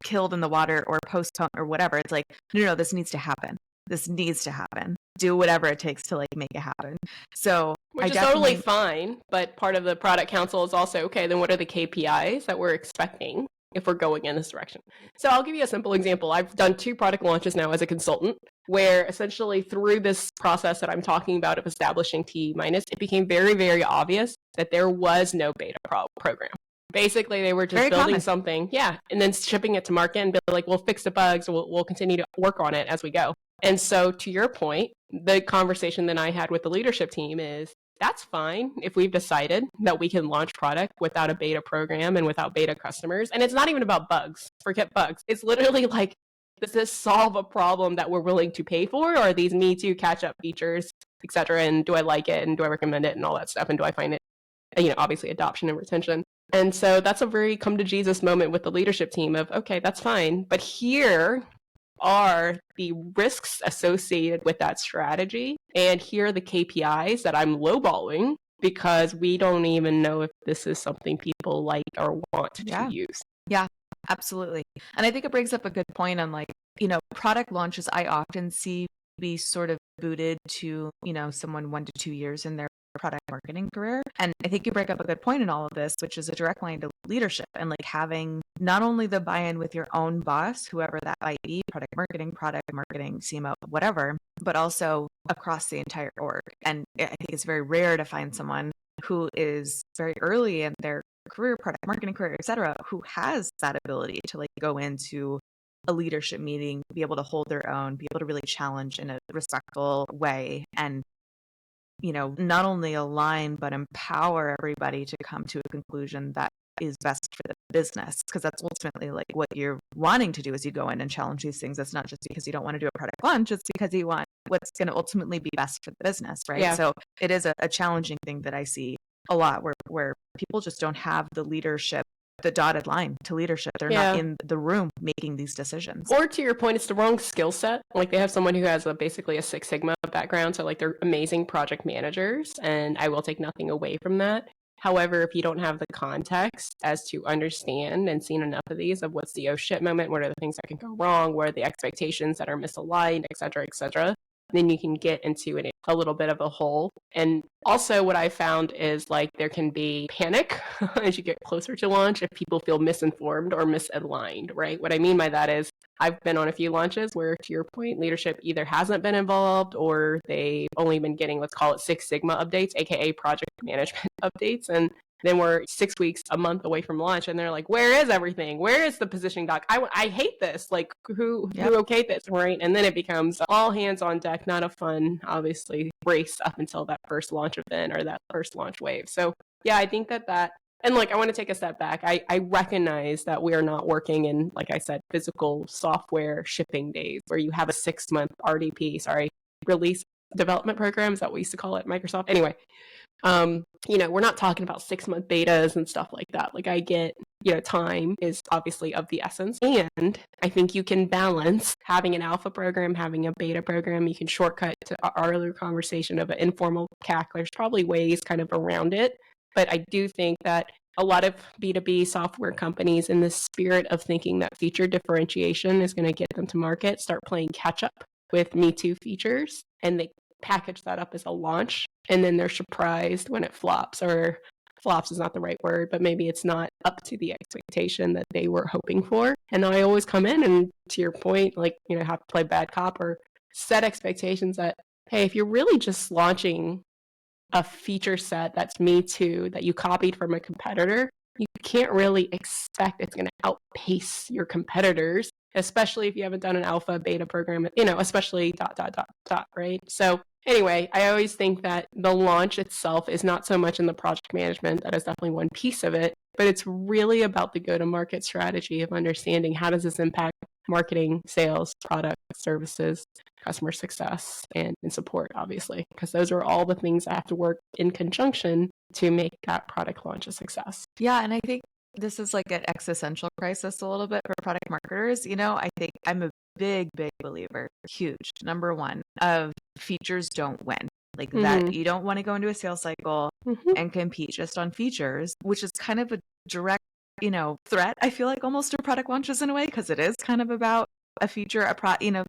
killed in the water or postponed or whatever. It's like, no, this needs to happen. This needs to happen. Do whatever it takes to like make it happen. So which is totally fine, but part of the product council is also, okay, then what are the KPIs that we're expecting if we're going in this direction? So I'll give you a simple example. I've done 2 product launches now as a consultant, where essentially through this process that I'm talking about of establishing T minus, it became very, very obvious that there was no beta program. Basically, they were just very building something, and then shipping it to market and be like, we'll fix the bugs, we'll continue to work on it as we go. And so to your point, the conversation that I had with the leadership team is, that's fine if we've decided that we can launch product without a beta program and without beta customers. And it's not even about bugs. Forget bugs. It's literally like, does this solve a problem that we're willing to pay for? Or are these me too catch up features, et cetera? And do I like it? And do I recommend it and all that stuff? And do I find it, obviously adoption and retention. And so that's a very come to Jesus moment with the leadership team of, okay, that's fine. But here are the risks associated with that strategy. And here are the KPIs that I'm lowballing because we don't even know if this is something people like or want to use. Yeah, absolutely. And I think it brings up a good point on like, product launches I often see be sort of booted to, someone 1 to 2 years in their product marketing career. And I think you bring up a good point in all of this, which is a direct line to leadership and like having not only the buy-in with your own boss, whoever that might be, product marketing, CMO, whatever, but also across the entire org. And I think it's very rare to find someone who is very early in their career, product marketing career, et cetera, who has that ability to like go into a leadership meeting, be able to hold their own, be able to really challenge in a respectful way and not only align, but empower everybody to come to a conclusion that is best for the business. Because that's ultimately like what you're wanting to do as you go in and challenge these things. It's not just because you don't want to do a product launch, it's because you want what's going to ultimately be best for the business, right? Yeah. So it is a challenging thing that I see a lot where people just don't have the leadership, the dotted line to leadership. They're not in the room making these decisions. Or to your point, it's the wrong skill set. Like they have someone who has basically a Six Sigma background. So like they're amazing project managers and I will take nothing away from that. However, if you don't have the context as to understand and seen enough of these of what's the oh shit moment, what are the things that can go wrong, what are the expectations that are misaligned, et cetera, then you can get into a little bit of a hole. And also what I found is like there can be panic as you get closer to launch if people feel misinformed or misaligned, right? What I mean by that is I've been on a few launches where, to your point, leadership either hasn't been involved or they've only been getting, let's call it Six Sigma updates, aka project management updates. And then we're 6 weeks, a month away from launch, and they're like, "Where is everything? Where is the positioning doc? I hate this. Like, who okayed this, right?" And then it becomes all hands on deck. Not a fun, obviously, race up until that first launch event or that first launch wave. So, yeah, I think that. And like, I want to take a step back. I recognize that we are not working in, like I said, physical software shipping days where you have a 6-month RDP, release development program. Is that what we used to call it at Microsoft? Anyway. We're not talking about 6-month betas and stuff like that. Like I get, time is obviously of the essence. And I think you can balance having an alpha program, having a beta program. You can shortcut to our earlier conversation of an informal CAC. There's probably ways kind of around it. But I do think that a lot of B2B software companies, in the spirit of thinking that feature differentiation is going to get them to market, start playing catch up with Me Too features, and they package that up as a launch, and then they're surprised when it flops, or flops is not the right word, but maybe it's not up to the expectation that they were hoping for. And I always come in and, to your point, like, have to play bad cop or set expectations that, hey, if you're really just launching a feature set that's Me Too, that you copied from a competitor, you can't really expect it's going to outpace your competitors, especially if you haven't done an alpha beta program, especially ... right? So anyway, I always think that the launch itself is not so much in the project management. That is definitely one piece of it, but it's really about the go-to-market strategy of understanding how does this impact marketing, sales, product, services, customer success, and support, obviously, because those are all the things that have to work in conjunction to make that product launch a success. Yeah, and I think this is like an existential crisis a little bit for product marketers. I think I'm a big believer, huge, number one, of features don't win. Like that, you don't want to go into a sales cycle and compete just on features, which is kind of a direct, threat, I feel like, almost to product launches in a way, because it is kind of about a feature,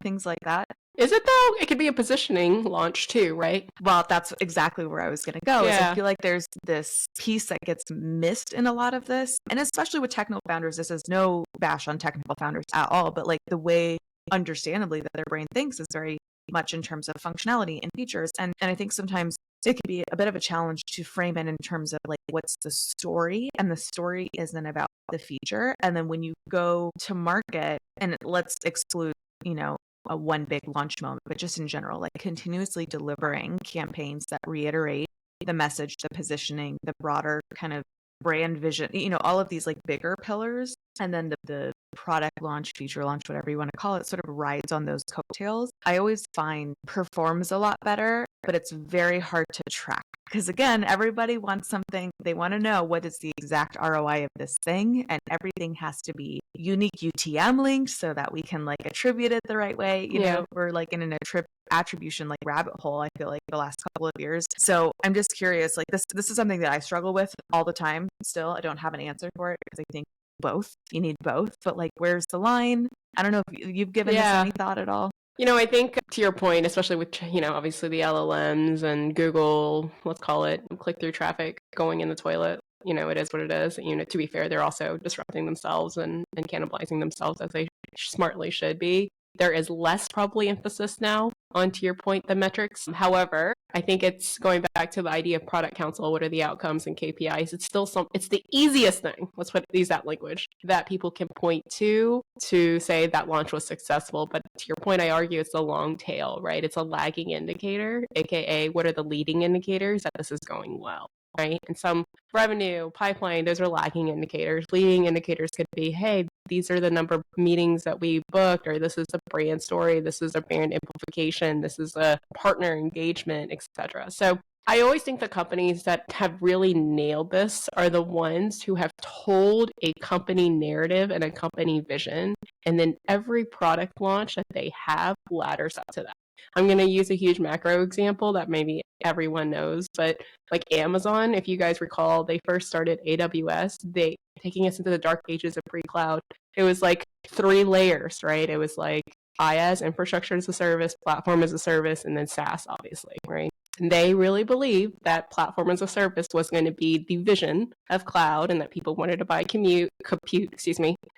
things like that. Is it though? It could be a positioning launch too, right? Well, that's exactly where I was going to go. Yeah. Is I feel like there's this piece that gets missed in a lot of this, and especially with technical founders. This is no bash on technical founders at all, but like the way, understandably, that their brain thinks is very much in terms of functionality and features, and I think sometimes it can be a bit of a challenge to frame it in terms of like what's the story, and the story isn't about the feature. And then when you go to market, and let's exclude, a one big launch moment, but just in general, like continuously delivering campaigns that reiterate the message, the positioning, the broader kind of brand vision, all of these like bigger pillars. And then the product launch, feature launch, whatever you want to call it, sort of rides on those coattails. I always find performs a lot better, but it's very hard to track. Because again, everybody wants something, they want to know what is the exact ROI of this thing, and everything has to be unique UTM linked so that we can like attribute it the right way. We're like in an attribution like rabbit hole, I feel like, the last couple of years. So I'm just curious, like this is something that I struggle with all the time. Still, I don't have an answer for it, because I think you need both, but like where's the line? I don't know if you've given this any thought at all. I think to your point, especially with, obviously the LLMs and Google, let's call it click-through traffic going in the toilet, it is what it is. To be fair, they're also disrupting themselves and cannibalizing themselves, as they smartly should be. There is less probably emphasis now on, to your point, the metrics. However, I think it's going back to the idea of product council. What are the outcomes and KPIs? It's still it's the easiest thing. Let's use that language that people can point to say that launch was successful. But to your point, I argue it's the long tail, right? It's a lagging indicator, AKA what are the leading indicators that this is going well, right? And some revenue, pipeline, those are lagging indicators. Leading indicators could be, hey, these are the number of meetings that we booked, or this is a brand story, this is a brand amplification, this is a partner engagement, etc. So I always think the companies that have really nailed this are the ones who have told a company narrative and a company vision, and then every product launch that they have ladders up to that. I'm going to use a huge macro example that maybe everyone knows, but like Amazon, if you guys recall, they first started AWS, they taking us into the dark ages of pre-cloud. It was like 3 layers, right? It was like IaaS, infrastructure as a service, platform as a service, and then SaaS, obviously, right? And they really believed that platform as a service was going to be the vision of cloud, and that people wanted to buy compute,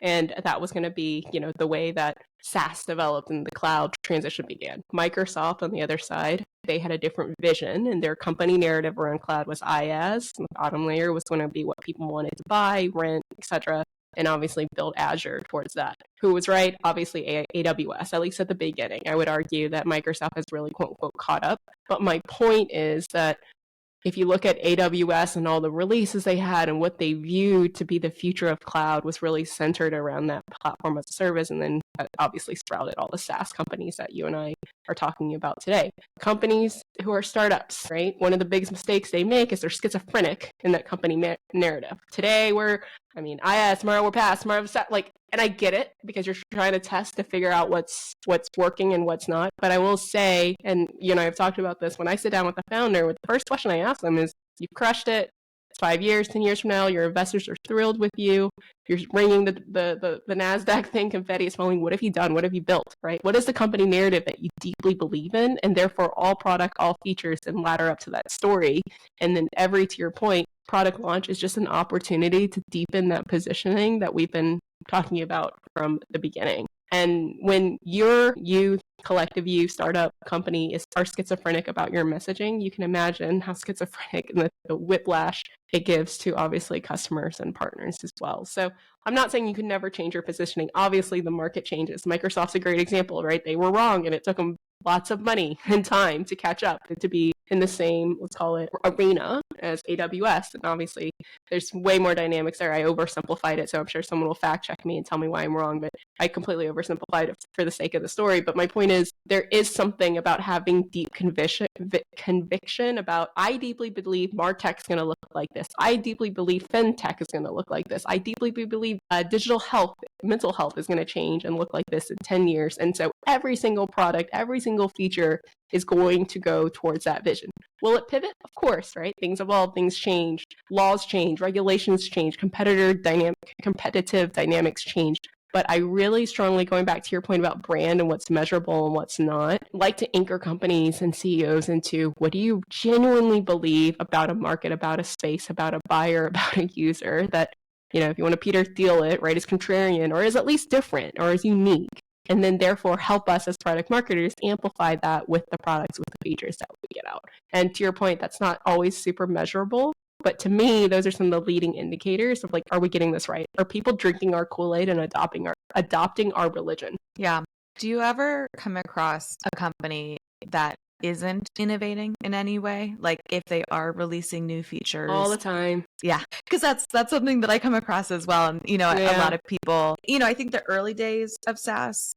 and that was going to be, the way that SaaS developed and the cloud transition began. Microsoft, on the other side, they had a different vision, and their company narrative around cloud was IaaS. And the bottom layer was going to be what people wanted to buy, rent, etc., and obviously build Azure towards that. Who was right? Obviously AWS, at least at the beginning. I would argue that Microsoft has really, quote unquote, caught up. But my point is that if you look at AWS and all the releases they had and what they viewed to be the future of cloud was really centered around that platform as a service, and then obviously sprouted all the SaaS companies that you and I are talking about today. Companies who are startups, right? One of the biggest mistakes they make is they're schizophrenic in that company narrative. Today IaaS, tomorrow we're PaaS, tomorrow we're and I get it, because you're trying to test to figure out what's working and what's not. But I will say, and I've talked about this, when I sit down with the founder, the first question I ask them is, you've crushed it, 5 years, 10 years from now, your investors are thrilled with you. You're ringing the NASDAQ thing, confetti is falling. What have you done? What have you built, right? What is the company narrative that you deeply believe in? And therefore, all product, all features, and ladder up to that story. And then to your point, product launch is just an opportunity to deepen that positioning that we've been talking about from the beginning. And when your youth, collective youth, startup company are schizophrenic about your messaging, you can imagine how schizophrenic and the whiplash it gives to obviously customers and partners as well. So I'm not saying you can never change your positioning. Obviously, the market changes. Microsoft's a great example, right? They were wrong and it took them lots of money and time to catch up and to be in the same, let's call it, arena as AWS. And obviously, there's way more dynamics there. I oversimplified it, so I'm sure someone will fact check me and tell me why I'm wrong, but I completely oversimplified it for the sake of the story. But my point is, there is something about having deep conviction about, I deeply believe MarTech is going to look like this. I deeply believe FinTech is going to look like this. I deeply believe digital health, mental health is going to change and look like this in 10 years. And so every single product, every single feature is going to go towards that vision. Will it pivot? Of course, right? Things evolve, things change, laws change, regulations change, competitive dynamics change. But I really strongly, going back to your point about brand and what's measurable and what's not, like to anchor companies and CEOs into what do you genuinely believe about a market, about a space, about a buyer, about a user that, if you want to Peter Thiel it, right, is contrarian or is at least different or is unique. And then therefore help us as product marketers amplify that with the products, with the features that we get out. And to your point, that's not always super measurable. But to me, those are some of the leading indicators of like, are we getting this right? Are people drinking our Kool-Aid and adopting our religion? Yeah. Do you ever come across a company that isn't innovating in any way? Like if they are releasing new features all the time. Yeah, because that's something that I come across as well. And, a lot of people, I think the early days of SaaS,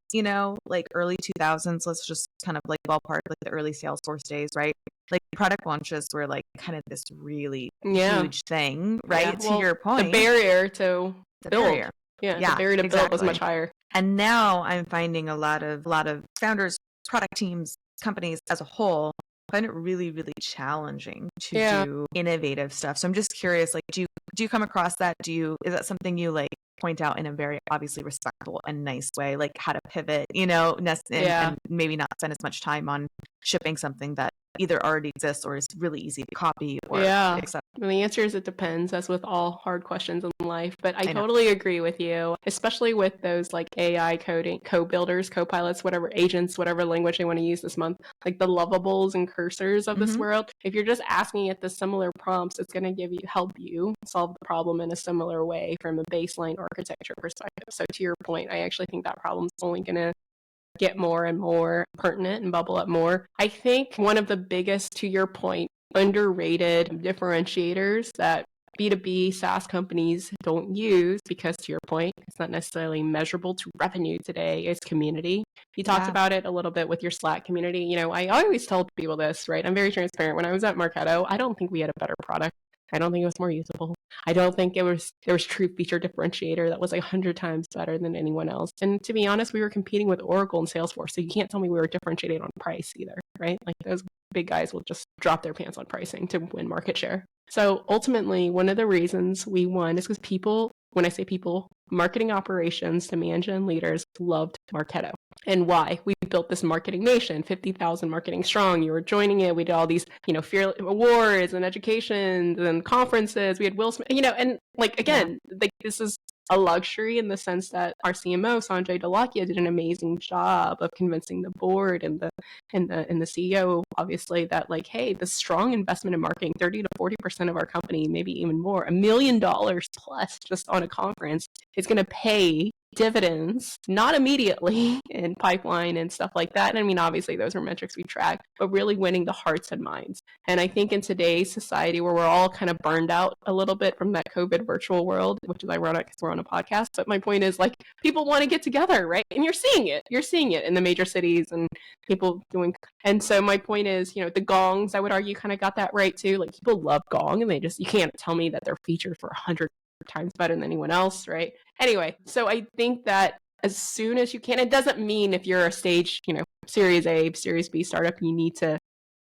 like early 2000s, let's just kind of like ballpark, like the early Salesforce days, right? Like product launches were like kind of this really huge thing, right? Yeah. To your point. The barrier to build. Barrier. Yeah, the barrier to build was much higher. And now I'm finding a lot of founders, product teams, companies as a whole find it really, really challenging to do innovative stuff. So I'm just curious, like, do you come across that? Is that something you like point out in a very obviously respectful and nice way, like how to pivot, and maybe not spend as much time on shipping something that either already exists or is really easy to copy or accept? Well, the answer is it depends, as with all hard questions in life. But I totally agree with you, especially with those like AI coding, co-builders, co-pilots, whatever agents, whatever language they want to use this month, like the lovables and cursors of this world. If you're just asking it the similar prompts, it's going to help you solve the problem in a similar way from a baseline architecture perspective. So to your point, I actually think that problem's only going to get more and more pertinent and bubble up more. I think one of the biggest, to your point, underrated differentiators that B2B SaaS companies don't use, because to your point, it's not necessarily measurable to revenue today, is community. You talked about it a little bit with your Slack community. I always tell people this, right? I'm very transparent. When I was at Marketo, I don't think we had a better product. I don't think it was more usable. I don't think there was true feature differentiator that was like 100 times better than anyone else. And to be honest, we were competing with Oracle and Salesforce. So you can't tell me we were differentiated on price either, right? Like those big guys will just drop their pants on pricing to win market share. So ultimately, one of the reasons we won is because people, when I say people, marketing operations, demand gen leaders loved Marketo. And why? We built this marketing nation, 50,000 marketing strong. You were joining it. We did all these, fear awards and educations and conferences. We had Will Smith, and like, again, like this is a luxury in the sense that our CMO, Sanjay Dalakia, did an amazing job of convincing the board and the CEO, obviously, that like, hey, the strong investment in marketing, 30 to 40% of our company, maybe even more, $1 million plus just on a conference, is going to pay dividends, not immediately in pipeline and stuff like that. And I mean, obviously those are metrics we track, but really winning the hearts and minds. And I think in today's society where we're all kind of burned out a little bit from that COVID virtual world, which is ironic because we're on a podcast, but my point is like people want to get together, right? And you're seeing it in the major cities and people doing. And so my point is, the gongs, I would argue, kind of got that right too. Like people love Gong and you can't tell me that they're featured for 100 times better than anyone else, right? Anyway, so I think that as soon as you can, it doesn't mean if you're a stage, Series A, Series B startup, you need to,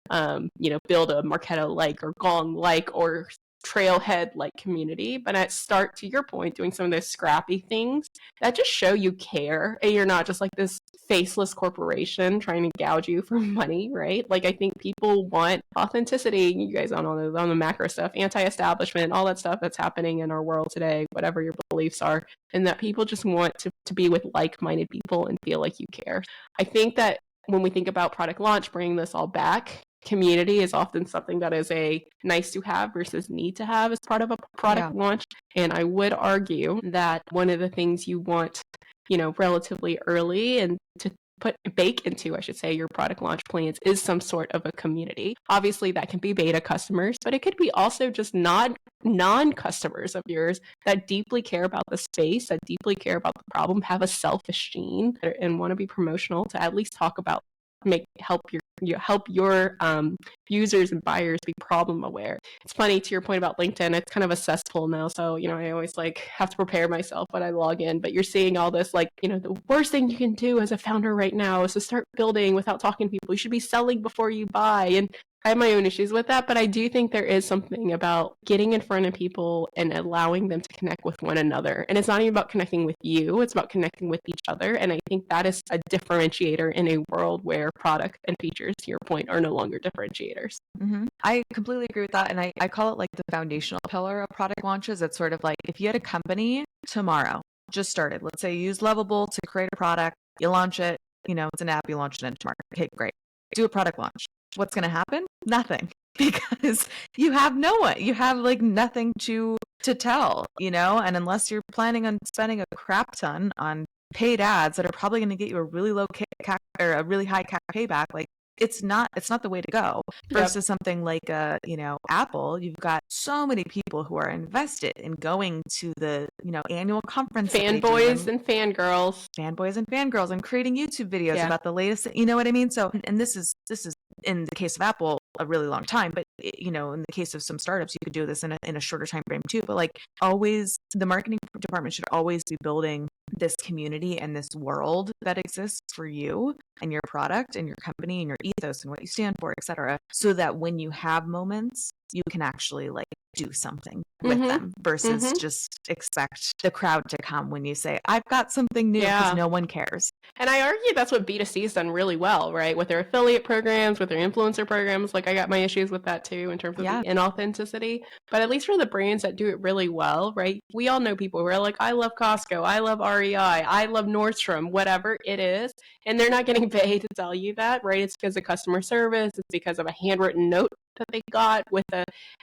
build a Marketo-like or Gong-like or trailhead like community, but at start, to your point, doing some of those scrappy things that just show you care and you're not just like this faceless corporation trying to gouge you for money, right? Like I think people want authenticity. You guys on the macro stuff, anti-establishment, all that stuff that's happening in our world today, whatever your beliefs are, and that people just want to be with like-minded people and feel like you care. I think that when we think about product launch, bringing this all back, community is often something that is a nice to have versus need to have as part of a product launch. And I would argue that one of the things you want, relatively early and to bake into, I should say, your product launch plans is some sort of a community. Obviously, that can be beta customers, but it could be also just non-customers of yours that deeply care about the space, that deeply care about the problem, have a self-esteem, and want to be promotional to at least talk about, help your users and buyers be problem aware. It's funny, to your point about LinkedIn, it's kind of a cesspool now. So, I always have to prepare myself when I log in, but you're seeing all this, the worst thing you can do as a founder right now is to start building without talking to people. You should be selling before you buy. And I have my own issues with that, but I do think there is something about getting in front of people and allowing them to connect with one another. And it's not even about connecting with you, it's about connecting with each other. And I think that is a differentiator in a world where product and features, to your point, are no longer differentiators. Mm-hmm. I completely agree with that. And I call it the foundational pillar of product launches. It's sort of like if you had a company tomorrow, just started, let's say you use Lovable to create a product, you launch it, it's an app, you launch it into market. Okay, great. Do a product launch. What's going to happen? Nothing, because you have no one. You have nothing to tell, and unless you're planning on spending a crap ton on paid ads that are probably going to get you a really low CAC or a really high CAC payback, it's not the way to go. Versus something like Apple, you've got so many people who are invested in going to the annual conference, fanboys and fangirls and creating YouTube videos about the latest, you know what I mean? So, and this is in the case of Apple a really long time, but in the case of some startups, you could do this in a shorter time frame too. But always, the marketing department should always be building this community and this world that exists for you and your product and your company and your ethos and what you stand for, etc., so that when you have moments, you can actually do something with them versus just expect the crowd to come when you say, I've got something new, because no one cares. And I argue that's what B2C has done really well, right? With their affiliate programs, with their influencer programs. I got my issues with that too in terms of the inauthenticity. But at least for the brands that do it really well, right? We all know people who are I love Costco, I love REI, I love Nordstrom, whatever it is. And they're not getting paid to tell you that, right? It's because of customer service. It's because of a handwritten note that they got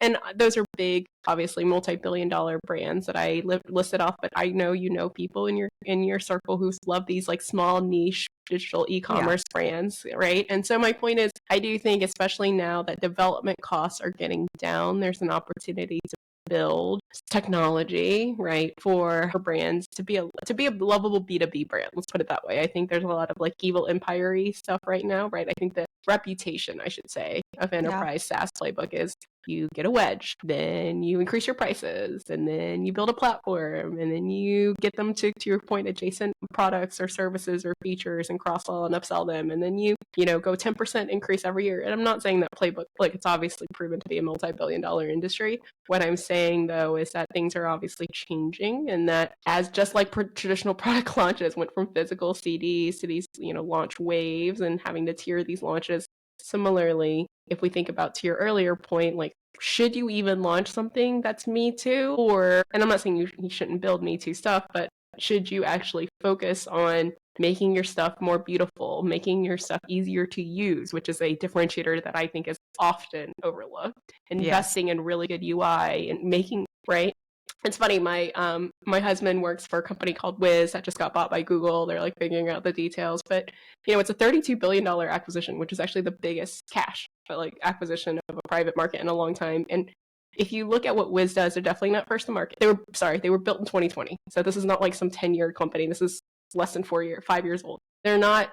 and those are big, obviously multi-billion-dollar brands that I listed off, but I know people in your circle who love these small niche digital e-commerce brands, right? And so my point is, I do think, especially now that development costs are getting down, there's an opportunity to build technology, right, for brands to be a lovable B2B brand. Let's put it that way. I think there's a lot of evil empire-y stuff right now, right? I think the reputation, I should say, of enterprise SaaS playbook is you get a wedge, then you increase your prices, and then you build a platform, and then you get them to your point, adjacent products or services or features and cross-sell and upsell them, and then you go 10% increase every year. And I'm not saying that playbook, it's obviously proven to be a multi-billion-dollar industry. What I'm saying, though, is that things are obviously changing, and that as just like traditional product launches went from physical CDs to these, launch waves and having to tier these launches, similarly, if we think about to your earlier point, should you even launch something that's Me Too? And I'm not saying you shouldn't build Me Too stuff, but should you actually focus on making your stuff more beautiful, making your stuff easier to use, which is a differentiator that I think is often overlooked, investing in really good UI and making, right? It's funny, my husband works for a company called Wiz that just got bought by Google. They're figuring out the details, but it's a $32 billion acquisition, which is actually the biggest cash acquisition of a private market in a long time. And if you look at what Wiz does, they're definitely not first to market. They were built in 2020. So this is not some 10-year company. This is less than 5 years old. They're not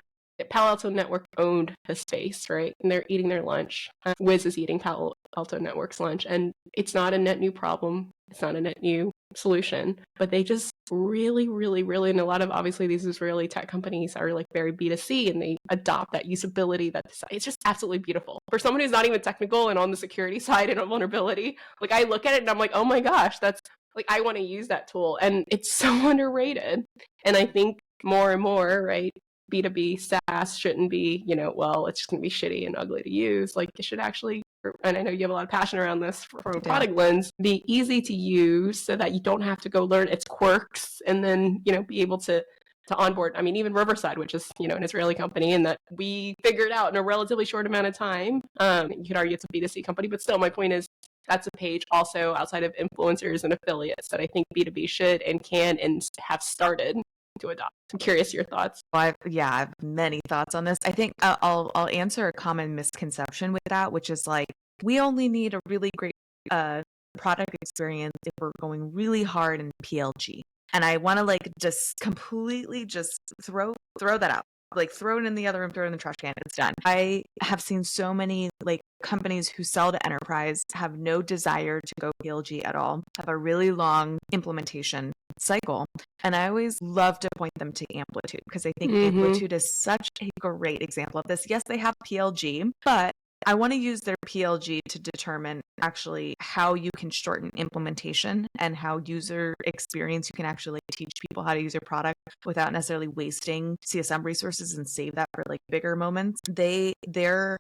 Palo Alto Network owned his space, right? And they're eating their lunch. Wiz is eating Palo Alto Network's lunch. And it's not a net new problem. It's not a net new solution. But they just really, really, really, and a lot of obviously these Israeli tech companies are like very B2C and they adopt that usability, that it's just absolutely beautiful. For someone who's not even technical and on the security side and on vulnerability, like I look at it and I'm like, oh my gosh, that's like, I want to use that tool. And it's so underrated. And I think more and more, right? B2B SaaS shouldn't be, well, it's just going to be shitty and ugly to use. Like it should actually, and I know you have a lot of passion around this from a product lens, be easy to use so that you don't have to go learn its quirks and then, be able to onboard. I mean, even Riverside, which is, an Israeli company, and that we figured out in a relatively short amount of time. You could argue it's a B2C company, but still my point is that's a page also outside of influencers and affiliates that I think B2B should and can and have started to adopt. I'm curious your thoughts. Well, I have many thoughts on this. I think I'll answer a common misconception with that, which is like we only need a really great product experience if we're going really hard in PLG. And I want to like just completely just throw that out. Like throw it in the other room, throw it in the trash can. It's done. I have seen so many like companies who sell to enterprise have no desire to go PLG at all, have a really long implementation cycle. And I always love to point them to Amplitude because I think Amplitude is such a great example of this. Yes, they have PLG, but I want to use their PLG to determine actually how you can shorten implementation and how user experience you can actually teach people how to use your product without necessarily wasting CSM resources and save that for like bigger moments. Their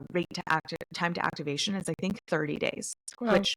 time to activation is I think 30 days, which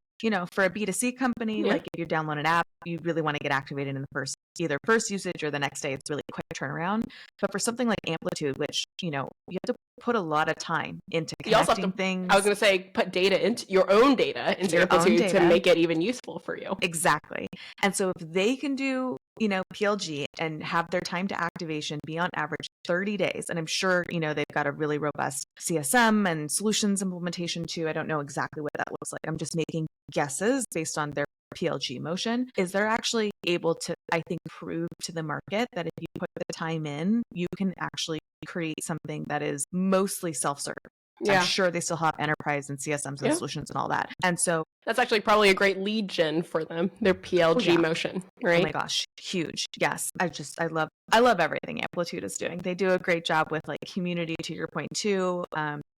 for a B2C company, like if you download an app, you really want to get activated in the either first usage or the next day. It's really quick turnaround. But for something like Amplitude, which, you have to put a lot of time into connecting things. I was going to say, put data into your own data into Amplitude to make it even useful for you. Exactly. And so if they can do, PLG and have their time to activation be on average 30 days, and I'm sure, they've got a really robust CSM and solutions implementation too. I don't know exactly what that looks like. I'm just making guesses based on their PLG motion. Is they're actually able to, I think, prove to the market that if you put the time in, you can actually create something that is mostly self-serve. I'm sure they still have enterprise and CSMs and solutions and all that. And so that's actually probably a great lead gen for them, their PLG motion, right? Oh my gosh, huge. Yes. I love everything Amplitude is doing. They do a great job with like community, to your point too.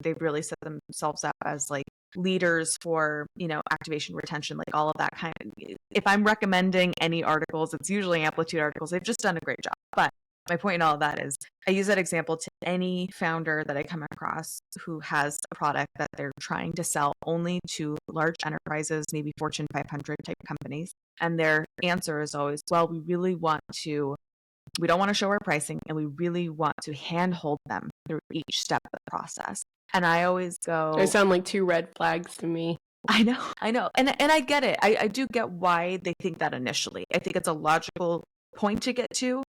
They've really set themselves up as like leaders for, activation, retention, like all of that kind of. If I'm recommending any articles, it's usually Amplitude articles. They've just done a great job. But my point in all of that is I use that example to any founder that I come across who has a product that they're trying to sell only to large enterprises, maybe Fortune 500 type companies. And their answer is always, well, we don't want to show our pricing and we really want to handhold them through each step of the process. And I always go, they sound like two red flags to me. I know. And I get it. I do get why they think that initially. I think it's a logical point to get to.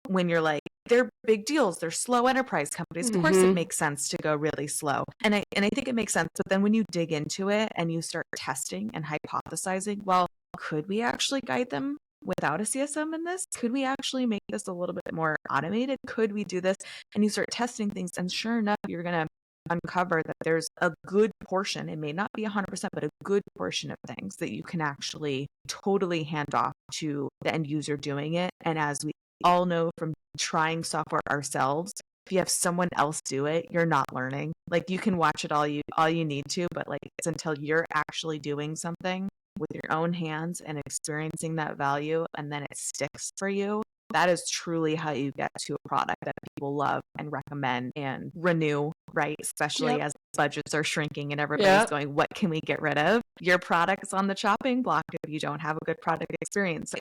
When you're like, they're big deals, they're slow enterprise companies. Of course, it makes sense to go really slow. And I think it makes sense. But then when you dig into it and you start testing and hypothesizing, well, could we actually guide them without a CSM in this? Could we actually make this a little bit more automated? Could we do this? And you start testing things. And sure enough, you're going to uncover that there's a good portion, it may not be 100%, but a good portion of things that you can actually totally hand off to the end user doing it. And as we all know from trying software ourselves, if you have someone else do it, you're not learning. Like you can watch it all you need to, but like it's until you're actually doing something with your own hands and experiencing that value and then it sticks for you. That is truly how you get to a product that people love and recommend and renew, right? Especially as budgets are shrinking and everybody's going, what can we get rid of? Your product's on the chopping block if you don't have a good product experience.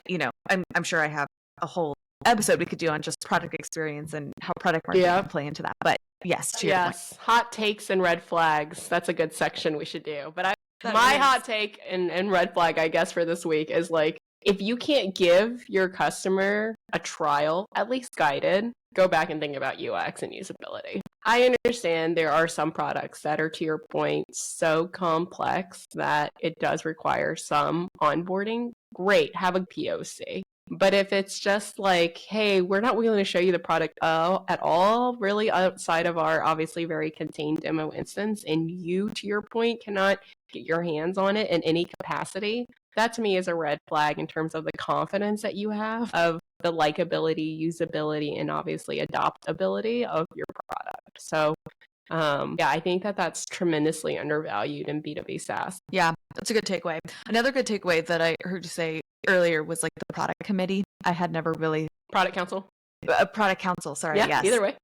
I'm sure I have a whole episode we could do on just product experience and how product marketing can play into that. But yes, to your point. Hot takes and red flags. That's a good section we should do. But my hot take and red flag, I guess, for this week is like, if you can't give your customer a trial, at least guided, go back and think about UX and usability. I understand there are some products that are, to your point, so complex that it does require some onboarding. Great, have a POC. But if it's just like, hey, we're not willing to show you the product at all, really outside of our obviously very contained demo instance, and you, to your point, cannot get your hands on it in any capacity, that to me is a red flag in terms of the confidence that you have of the likability, usability, and obviously adoptability of your product. So yeah, I think that that's tremendously undervalued in B2B SaaS. Yeah, that's a good takeaway. Another good takeaway that I heard you say earlier was like the product committee. I had never really Product council. Product council, sorry. Yeah, yes. either way.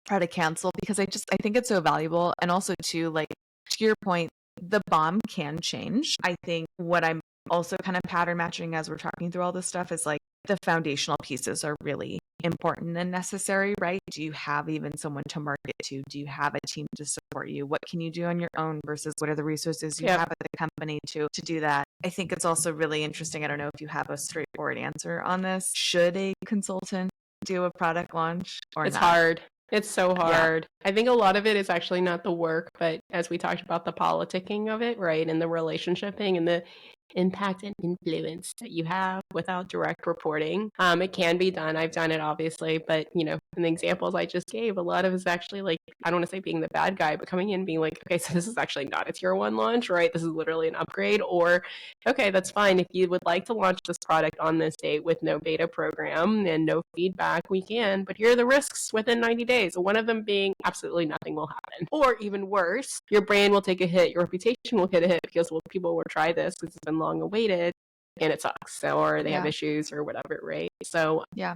Product council, because I think it's so valuable. And also too, like to your point, the BOM can change. I think what I'm also kind of pattern matching as we're talking through all this stuff is like the foundational pieces are really important and necessary, right? Do you have even someone to market to? Do you have a team to support you? What can you do on your own versus what are the resources you have at the company to do that? I think it's also really interesting. I don't know if you have a straightforward answer on this. Should a consultant do a product launch or it's not? Hard. It's so hard. Yeah. I think a lot of it is actually not the work, but as we talked about the politicking of it, right? And the relationshiping and the impact and influence that you have without direct reporting. It can be done. I've done it obviously, but you know, in the examples I just gave, a lot of it is actually like, I don't want to say being the bad guy, but coming in and being like, okay, so this is actually not a tier 1 launch, right? This is literally an upgrade, or okay, that's fine. If you would like to launch this product on this date with no beta program and no feedback, we can, but here are the risks within 90 days. One of them being absolutely nothing will happen. Or even worse, your brand will take a hit, your reputation will get a hit because people will try this because it's been long awaited and it sucks, or they have issues or whatever, right? So yeah,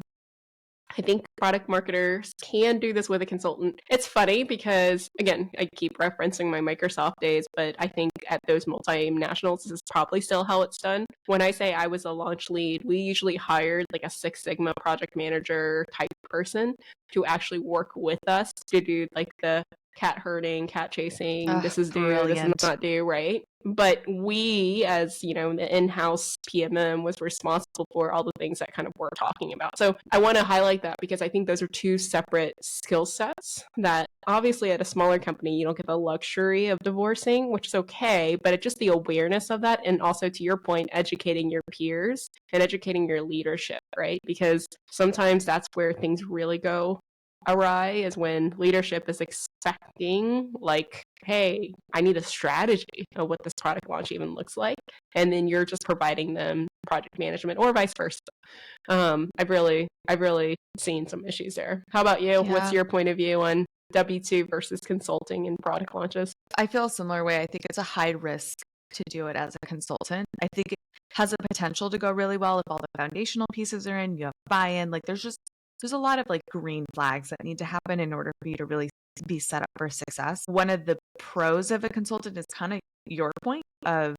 I think product marketers can do this with a consultant. It's funny because, again, I keep referencing my Microsoft days, but I think at those multinationals, this is probably still how it's done. When I say I was a launch lead, we usually hired like a Six Sigma project manager type person to actually work with us to do like the cat herding, cat chasing, this is due, this is not due, right? But we, as you know, the in-house PMM was responsible for all the things that kind of we're talking about. So I want to highlight that because I think those are two separate skill sets that obviously at a smaller company, you don't get the luxury of divorcing, which is okay, but it's just the awareness of that. And also to your point, educating your peers and educating your leadership, right? Because sometimes that's where things really go awry, is when leadership is expecting like, hey, I need a strategy of what this product launch even looks like, and then you're just providing them project management or vice versa. I've really seen some issues there. How about you? Yeah. What's your point of view on W2 versus consulting and product launches? I feel a similar way. I think it's a high risk to do it as a consultant. I think it has a potential to go really well if all the foundational pieces are in, you have buy-in, like there's a lot of like green flags that need to happen in order for you to really be set up for success. One of the pros of a consultant is kind of your point of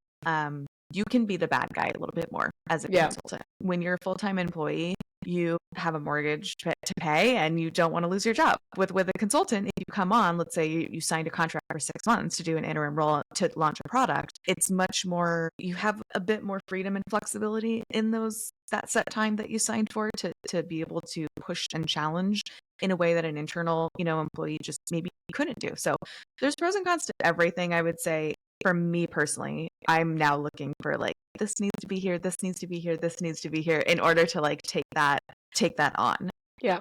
you can be the bad guy a little bit more as a consultant. When you're a full-time employee, you have a mortgage to pay and you don't want to lose your job. With a consultant, if you come on, let's say you signed a contract for 6 months to do an interim role to launch a product, it's much more, you have a bit more freedom and flexibility in that set time that you signed for to be able to push and challenge in a way that an internal, employee just maybe couldn't do. So there's pros and cons to everything. I would say for me personally, I'm now looking for like, this needs to be here, this needs to be here, this needs to be here in order to like take that on. Yeah.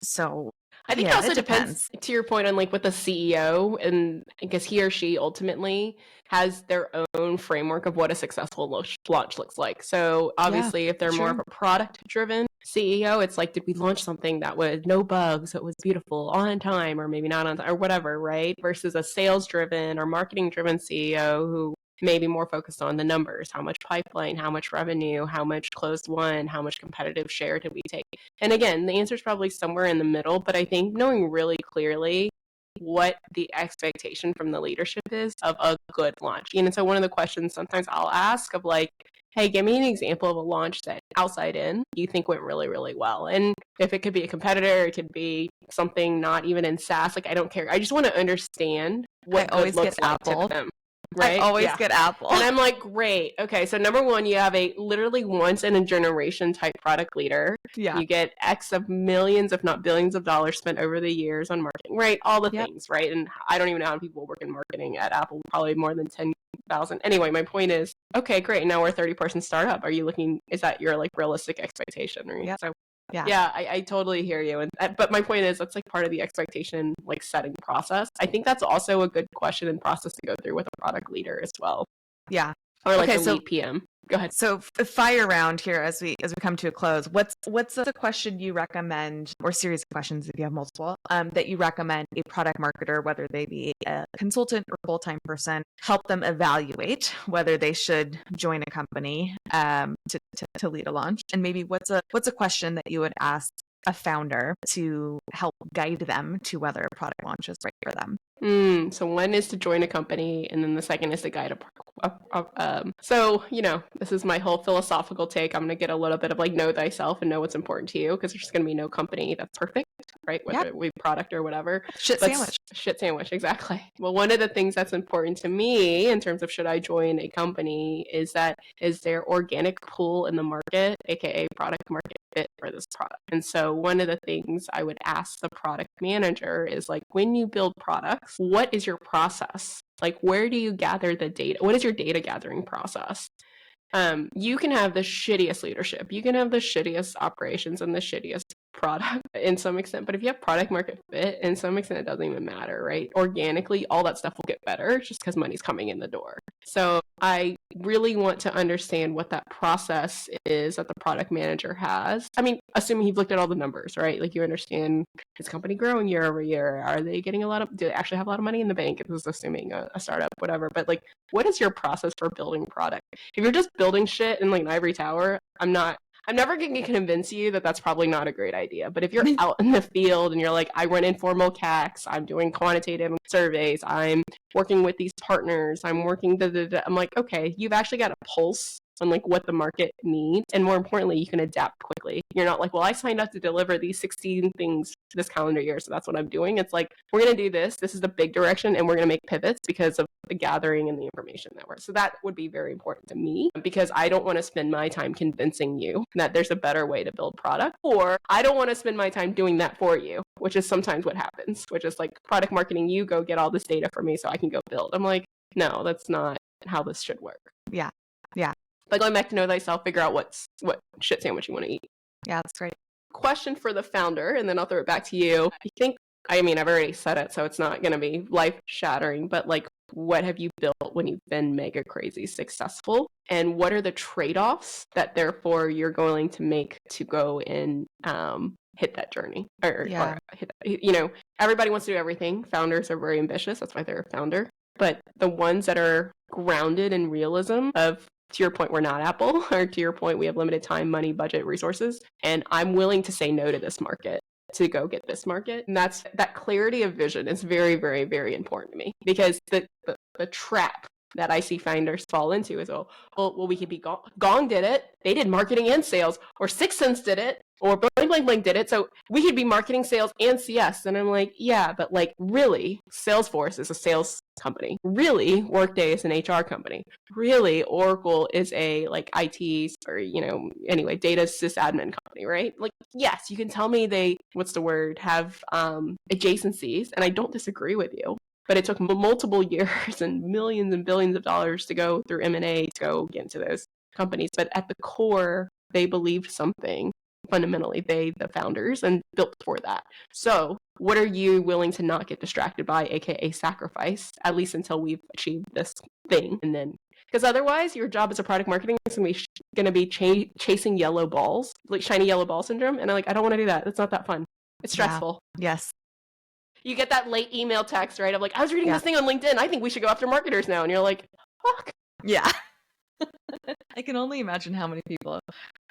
So I think it also depends to your point on like with the CEO, and I guess he or she ultimately has their own framework of what a successful launch looks like. So obviously if they're more of a product driven CEO, it's like, did we launch something that was no bugs, it was beautiful, on time, or maybe not on time, or whatever, right? Versus a sales driven or marketing driven CEO who maybe more focused on the numbers, how much pipeline, how much revenue, how much closed won, how much competitive share did we take? And again, the answer is probably somewhere in the middle, but I think knowing really clearly what the expectation from the leadership is of a good launch. And so one of the questions sometimes I'll ask of like, hey, give me an example of a launch that outside in you think went really, really well. And if it could be a competitor, it could be something not even in SaaS, like I don't care. I just want to understand what good looks like to them. Right? I always get Apple. And I'm like, great. Okay, so number one, you have a literally once in a generation type product leader. Yeah. You get X of millions, if not billions of dollars spent over the years on marketing, right? All the things, right? And I don't even know how many people work in marketing at Apple, probably more than 10 1,000. Anyway, my point is, okay, great. Now we're a 30-person startup. Is that your like realistic expectation? Right? Yep. So Yeah. I totally hear you. But my point is, that's like part of the expectation, like setting process. I think that's also a good question and process to go through with a product leader as well. Yeah. Or like the lead PM. Go ahead. So fire round here as we come to a close. What's a question you recommend, or series of questions if you have multiple, that you recommend a product marketer, whether they be a consultant or full-time person, help them evaluate whether they should join a company to lead a launch? And maybe what's a question that you would ask a founder to help guide them to whether a product launch is right for them? So one is to join a company, and then the second is to guide so, this is my whole philosophical take. I'm going to get a little bit of like know thyself and know what's important to you, because there's going to be no company that's perfect, right? Whether it be product or whatever. Shit sandwich, exactly. Well, one of the things that's important to me in terms of should I join a company is there organic pool in the market, aka product market fit for this product. And so one of the things I would ask the product manager is like, when you build products, what is your process? Like, where do you gather the data? What is your data gathering process? You can have the shittiest leadership. You can have the shittiest operations and the shittiest product in some extent. But if you have product market fit, in some extent, it doesn't even matter, right? Organically, all that stuff will get better just because money's coming in the door. So I really want to understand what that process is that the product manager has. I mean, assuming you've looked at all the numbers, right? Like you understand, is company growing year over year? Are they getting do they actually have a lot of money in the bank? This is assuming a startup, whatever. But like, what is your process for building product? If you're just building shit in like an ivory tower, I'm never going to convince you that that's probably not a great idea. But if you're out in the field and you're like, I run informal CACs, I'm doing quantitative surveys, I'm working with these partners, I'm working, I'm like, okay, you've actually got a pulse on like what the market needs. And more importantly, you can adapt quickly. You're not like, well, I signed up to deliver these 16 things this calendar year, so that's what I'm doing. It's like, we're going to do this. This is the big direction, and we're going to make pivots because of the gathering and the information network. So that would be very important to me, because I don't want to spend my time convincing you that there's a better way to build product, or I don't want to spend my time doing that for you, which is sometimes what happens, which is like product marketing, you go get all this data for me so I can go build. I'm like, no, that's not how this should work. Yeah. But going back to know thyself, figure out what shit sandwich you want to eat. Yeah, that's great. Question for the founder, and then I'll throw it back to you. I've already said it, so it's not going to be life-shattering, but like, what have you built when you've been mega crazy successful? And what are the trade-offs that therefore you're going to make to go and hit that journey? Everybody wants to do everything. Founders are very ambitious. That's why they're a founder. But the ones that are grounded in realism of, to your point, we're not Apple, or to your point, we have limited time, money, budget, resources, and I'm willing to say no to this market to go get this market. And that clarity of vision is very, very, very important to me, because the trap that I see founders fall into is, we could be Gong did it. They did marketing and sales, or Six Sense did it, or blank blank did it. So we could be marketing, sales, and CS. And I'm like, yeah, but like, really, Salesforce is a sales company. Really, Workday is an HR company. Really, Oracle is a like IT or data sysadmin company, right? Like, yes, you can tell me they have adjacencies, and I don't disagree with you. But it took multiple years and millions and billions of dollars to go through M&A to go get into those companies. But at the core, they believed something fundamentally, the founders, and built for that. So what are you willing to not get distracted by, aka sacrifice, at least until we've achieved this thing? And then, because otherwise your job as a product marketing is going to be chasing yellow balls, like shiny yellow ball syndrome. And I don't want to do that. It's not that fun. It's stressful. Yeah. Yes. You get that late email text, right? Of like, I was reading this thing on LinkedIn. I think we should go after marketers now. And you're like, fuck. Yeah. I can only imagine how many people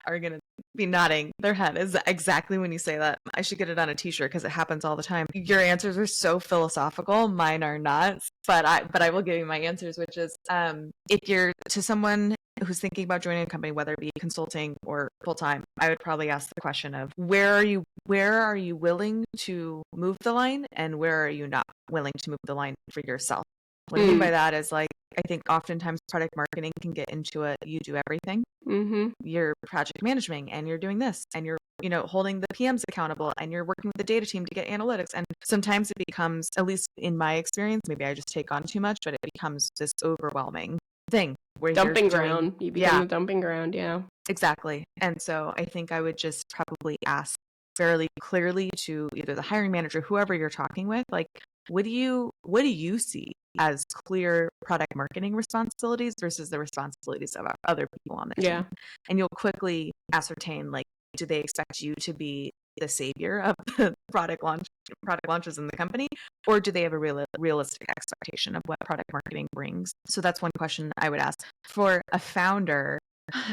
are going to be nodding their head is exactly when you say that. I should get it on a t-shirt because it happens all the time. Your answers are so philosophical. Mine are not, but I will give you my answers, which is if you're to someone who's thinking about joining a company, whether it be consulting or full-time, I would probably ask the question of where are you willing to move the line, and where are you not willing to move the line for yourself? What I mean by that is, like, I think oftentimes product marketing can get into you do everything. Mm-hmm. You're project managing, and you're doing this, and you're holding the PMs accountable, and you're working with the data team to get analytics. And sometimes it becomes, at least in my experience, maybe I just take on too much, but it becomes this overwhelming thing. We're here Dumping doing- ground. You become the dumping ground. Yeah. Exactly. And so I think I would just probably ask fairly clearly to either the hiring manager, whoever you're talking with, like, what do you see as clear product marketing responsibilities versus the responsibilities of other people on the team? And you'll quickly ascertain, like, do they expect you to be the savior of the product launches in the company, or do they have a realistic expectation of what product marketing brings? So that's one question I would ask. For a founder,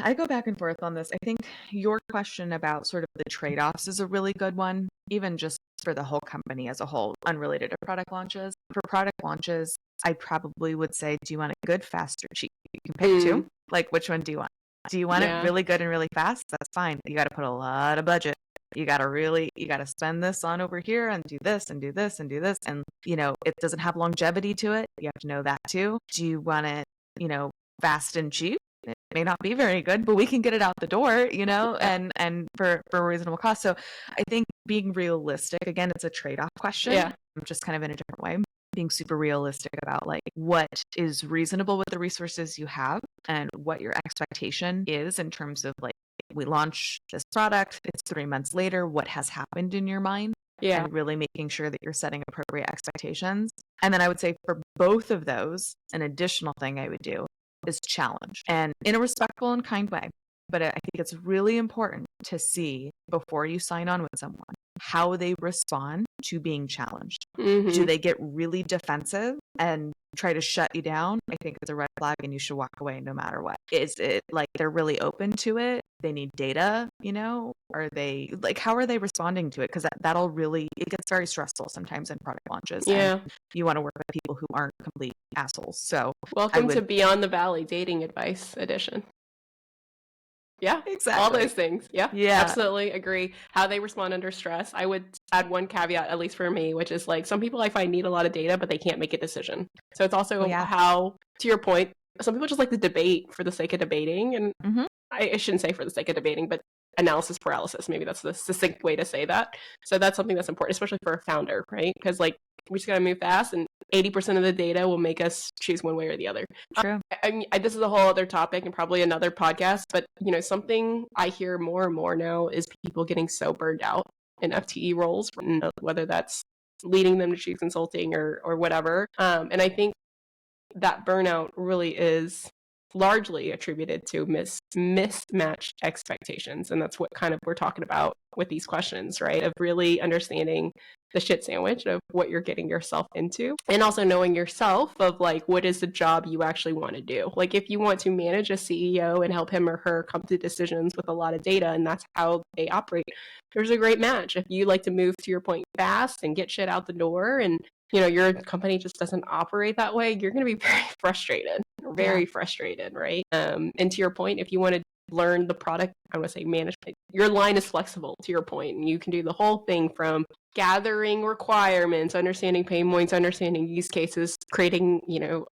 I go back and forth on this. I think your question about sort of the trade-offs is a really good one, even just for the whole company as a whole, unrelated to product launches. For product launches, I probably would say, do you want it good, fast, or cheap? You can pick two. Like, which one do you want? Do you want it really good and really fast? That's fine. You got to put a lot of budget. You got to spend this on over here and do this and do this and do this. And, it doesn't have longevity to it. You have to know that too. Do you want it, fast and cheap? It may not be very good, but we can get it out the door, and for a reasonable cost. So I think being realistic, again, it's a trade-off question. Yeah. Just kind of in a different way. Being super realistic about like what is reasonable with the resources you have and what your expectation is in terms of like, we launch this product, it's 3 months later, what has happened in your mind? Yeah. And really making sure that you're setting appropriate expectations. And then I would say for both of those, an additional thing I would do is challenge, and in a respectful and kind way. But I think it's really important to see before you sign on with someone how they respond to being challenged. Do they get really defensive and try to shut you down? I think it's a red flag and you should walk away no matter what. Is it like they're really open to it? They need data, Are they like, how are they responding to it? Because that'll really, it gets very stressful sometimes in product launches. Yeah. And you want to work with people who aren't complete assholes. So welcome to Beyond the Valley Dating Advice Edition. Yeah, exactly. All those things. Yeah, absolutely agree. How they respond under stress. I would add one caveat, at least for me, which is like some people I find need a lot of data, but they can't make a decision. So it's also how, to your point, some people just like to debate for the sake of debating. And I shouldn't say for the sake of debating, but analysis paralysis. Maybe that's the succinct way to say that. So that's something that's important, especially for a founder, right? Because like we just got to move fast, and 80% of the data will make us choose one way or the other. True. I mean, this is a whole other topic and probably another podcast, but something I hear more and more now is people getting so burned out in FTE roles, whether that's leading them to chief consulting or whatever. And I think that burnout really is largely attributed to mismatched expectations. And that's what kind of we're talking about with these questions, right? Of really understanding the shit sandwich of what you're getting yourself into, and also knowing yourself of like, what is the job you actually want to do? Like if you want to manage a CEO and help him or her come to decisions with a lot of data, and that's how they operate, there's a great match. If you like to move, to your point, fast and get shit out the door, and your company just doesn't operate that way, you're going to be very frustrated, right? And to your point, if you want to learn the product, I want to say management, your line is flexible, to your point, and you can do the whole thing from gathering requirements, understanding pain points, understanding use cases, creating,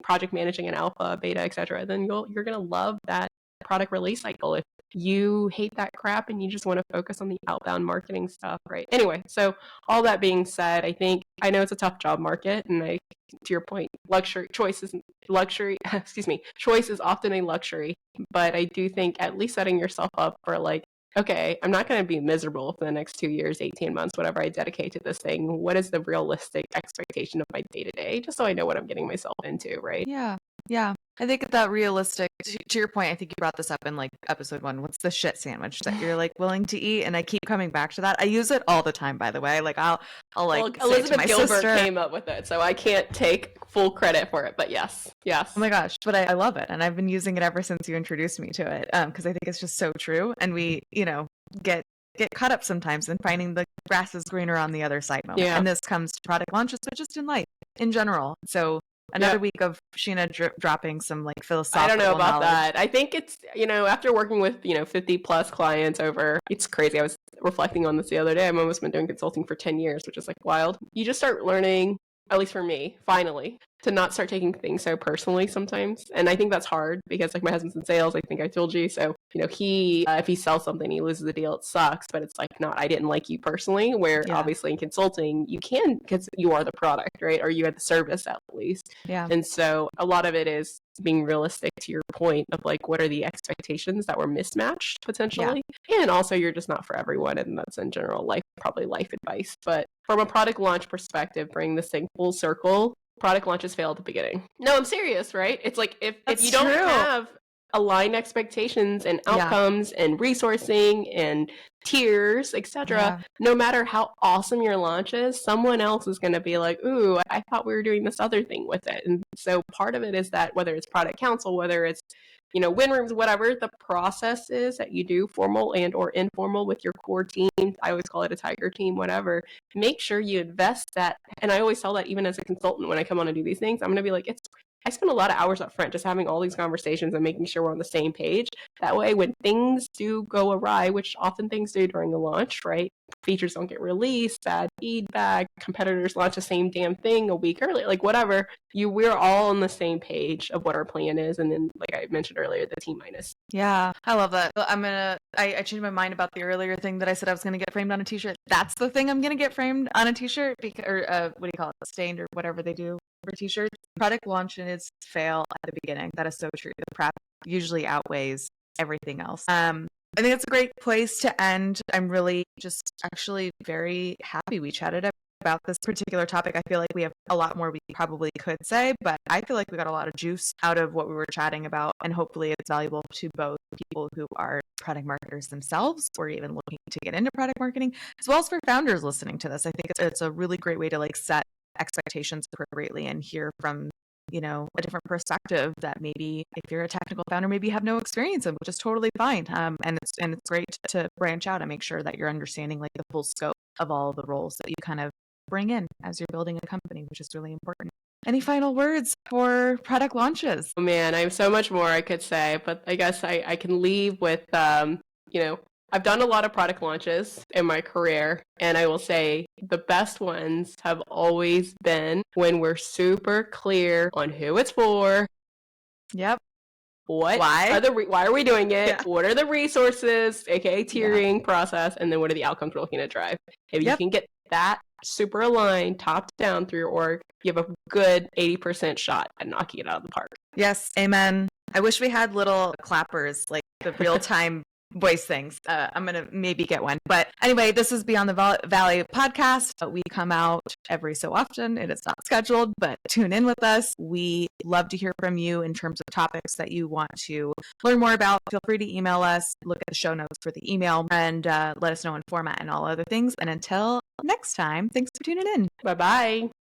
project managing an alpha, beta, etc. Then you're going to love that product release cycle. If you hate that crap and you just want to focus on the outbound marketing stuff, right? Anyway, so all that being said, I know it's a tough job market, and to your point, choice is often a luxury, but I do think at least setting yourself up for like, okay, I'm not going to be miserable for the next 2 years, 18 months, whatever I dedicate to this thing. What is the realistic expectation of my day-to-day? Just so I know what I'm getting myself into, right? Yeah. I think that realistic, to your point, I think you brought this up in like episode 1. What's the shit sandwich that you're like willing to eat? And I keep coming back to that. I use it all the time, by the way. Like I'll like say Elizabeth to my Gilbert sister, came up with it, so I can't take full credit for it, but yes. Oh my gosh, but I love it, and I've been using it ever since you introduced me to it, because I think it's just so true, and we get caught up sometimes in finding the grass is greener on the other side moment. And this comes to product launches, but just in life in general. So another week of Shyna dropping some like philosophical I don't know about knowledge. that. I think it's, after working with, 50 plus clients it's crazy. I was reflecting on this the other day. I've almost been doing consulting for 10 years, which is like wild. You just start learning, at least for me, finally, to not start taking things so personally sometimes. And I think that's hard because like my husband's in sales, I think I told you. So, he, if he sells something, he loses the deal, it sucks, but it's like not, I didn't like you personally, where obviously in consulting, you can, because you are the product, right? Or you are the service at least. Yeah. And so a lot of it is being realistic to your point of like, what are the expectations that were mismatched potentially? And also you're just not for everyone. And that's in general life, probably life advice. But from a product launch perspective, bring this thing full circle. Product launches fail at the beginning. No, I'm serious, right? It's like if you don't have aligned expectations and outcomes and resourcing and tiers, etc., no matter how awesome your launch is, someone else is going to be like, ooh, I thought we were doing this other thing with it. And so part of it is that whether it's product council, whether it's win rooms, whatever the process is that you do, formal and or informal with your core team, I always call it a tiger team, whatever, make sure you invest that. And I always tell that even as a consultant, when I come on and do these things, I'm going to be like, I spend a lot of hours up front just having all these conversations and making sure we're on the same page. That way, when things do go awry, which often things do during a launch, right? Features don't get released, bad feedback, competitors launch the same damn thing a week early, like whatever, we're all on the same page of what our plan is. And then, like I mentioned earlier, the T minus. Yeah, I love that. I changed my mind about the earlier thing that I said I was going to get framed on a t-shirt. That's the thing I'm going to get framed on a t-shirt, or what do you call it? Stained or whatever they do for t-shirts. Product launches fail at the beginning. That is so true. The prep usually outweighs everything else. I think it's a great place to end. I'm really just actually very happy we chatted about this particular topic. I feel like we have a lot more we probably could say, but I feel like we got a lot of juice out of what we were chatting about, and hopefully it's valuable to both people who are product marketers themselves or even looking to get into product marketing, as well as for founders listening to this. I think it's a really great way to like set expectations appropriately and hear from a different perspective that maybe if you're a technical founder, maybe you have no experience in, which is totally fine. And it's great to branch out and make sure that you're understanding like the full scope of all the roles that you kind of bring in as you're building a company, which is really important. Any final words for product launches? Oh man, I have so much more I could say, but I guess I can leave with, I've done a lot of product launches in my career, and I will say the best ones have always been when we're super clear on who it's for. Yep. Why are we doing it? Yeah. What are the resources, aka tiering process, and then what are the outcomes we're looking to drive? If you can get that super aligned, top down through your org, you have a good 80% shot at knocking it out of the park. Yes, amen. I wish we had little clappers, like the real-time voice things. I'm going to maybe get one. But anyway, this is Beyond the Valley podcast. We come out every so often. It is not scheduled, but tune in with us. We love to hear from you in terms of topics that you want to learn more about. Feel free to email us, look at the show notes for the email, and let us know in format and all other things. And until next time, thanks for tuning in. Bye-bye.